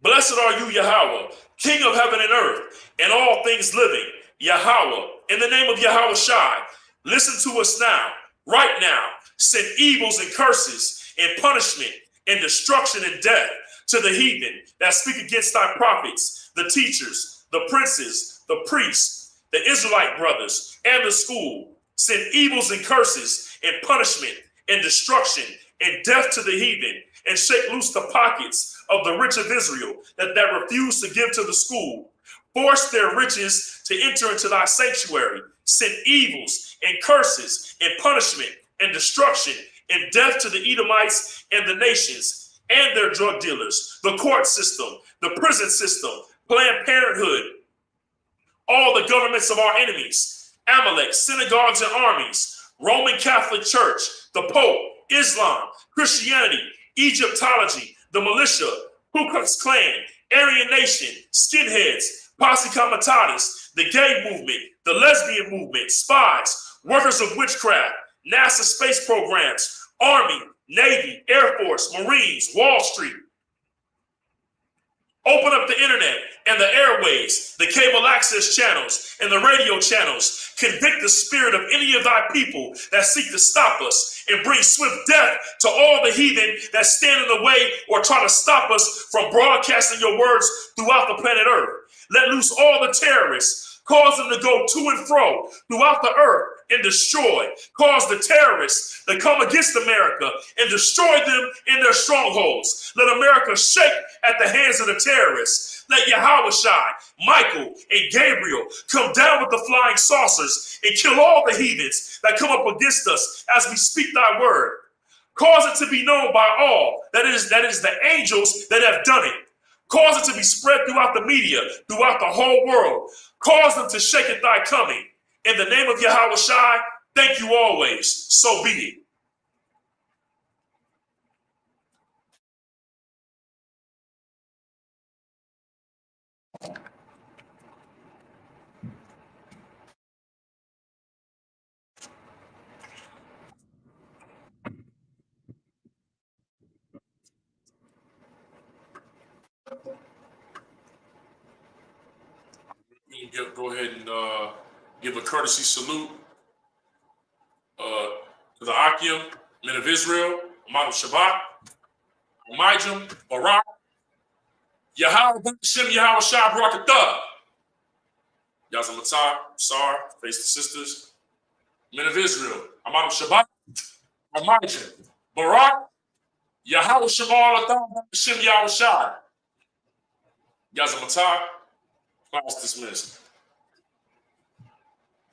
Blessed are you, Yahweh, King of heaven and earth, and all things living. Yahweh, in the name of Yahweh Shai, listen to us now, right now. Send evils and curses and punishment and destruction and death to the heathen that speak against thy prophets, the teachers, the princes, the priests, the Israelite brothers, and the school. Send evils and curses and punishment and destruction and death to the heathen, and shake loose the pockets of the rich of Israel that refuse to give to the school. Force their riches to enter into thy sanctuary. Send evils and curses and punishment and destruction and death to the Edomites and the nations and their drug dealers, the court system, the prison system, Planned Parenthood, all the governments of our enemies, Amalek, synagogues and armies, Roman Catholic Church, the Pope, Islam, Christianity, Egyptology, the militia, Ku Klux Klan, Aryan Nation, skinheads, Posse Comitatus, the gay movement, the lesbian movement, spies, workers of witchcraft, NASA space programs, Army, Navy, Air Force, Marines, Wall Street. Open up the internet and the airways, the cable access channels and the radio channels. Convict the spirit of any of thy people that seek to stop us, and bring swift death to all the heathen that stand in the way or try to stop us from broadcasting your words throughout the planet Earth. Let loose all the terrorists. Cause them to go to and fro throughout the earth and destroy. Cause the terrorists to come against America and destroy them in their strongholds. Let America shake at the hands of the terrorists. Let Yahushai, Michael, and Gabriel come down with the flying saucers and kill all the heathens that come up against us as we speak thy word. Cause it to be known by all that it is the angels that have done it. Cause it to be spread throughout the media, throughout the whole world. Cause them to shake at thy coming. In the name of Yahweh Shai, thank you always. So be it. Go ahead and give a courtesy salute to the Akim Men of Israel, Amadam Shabbat, Amijam, Barak, Yahweh, Shem, Yahweh, Shai, Barakatah, Yazamatai, Sar, face the sisters. Men of Israel, Amadam Shabbat, Amijam, Barak, Yahweh, Shemal, Atham, Shem, Yahweh, Shai, Yazamatai, class dismissed.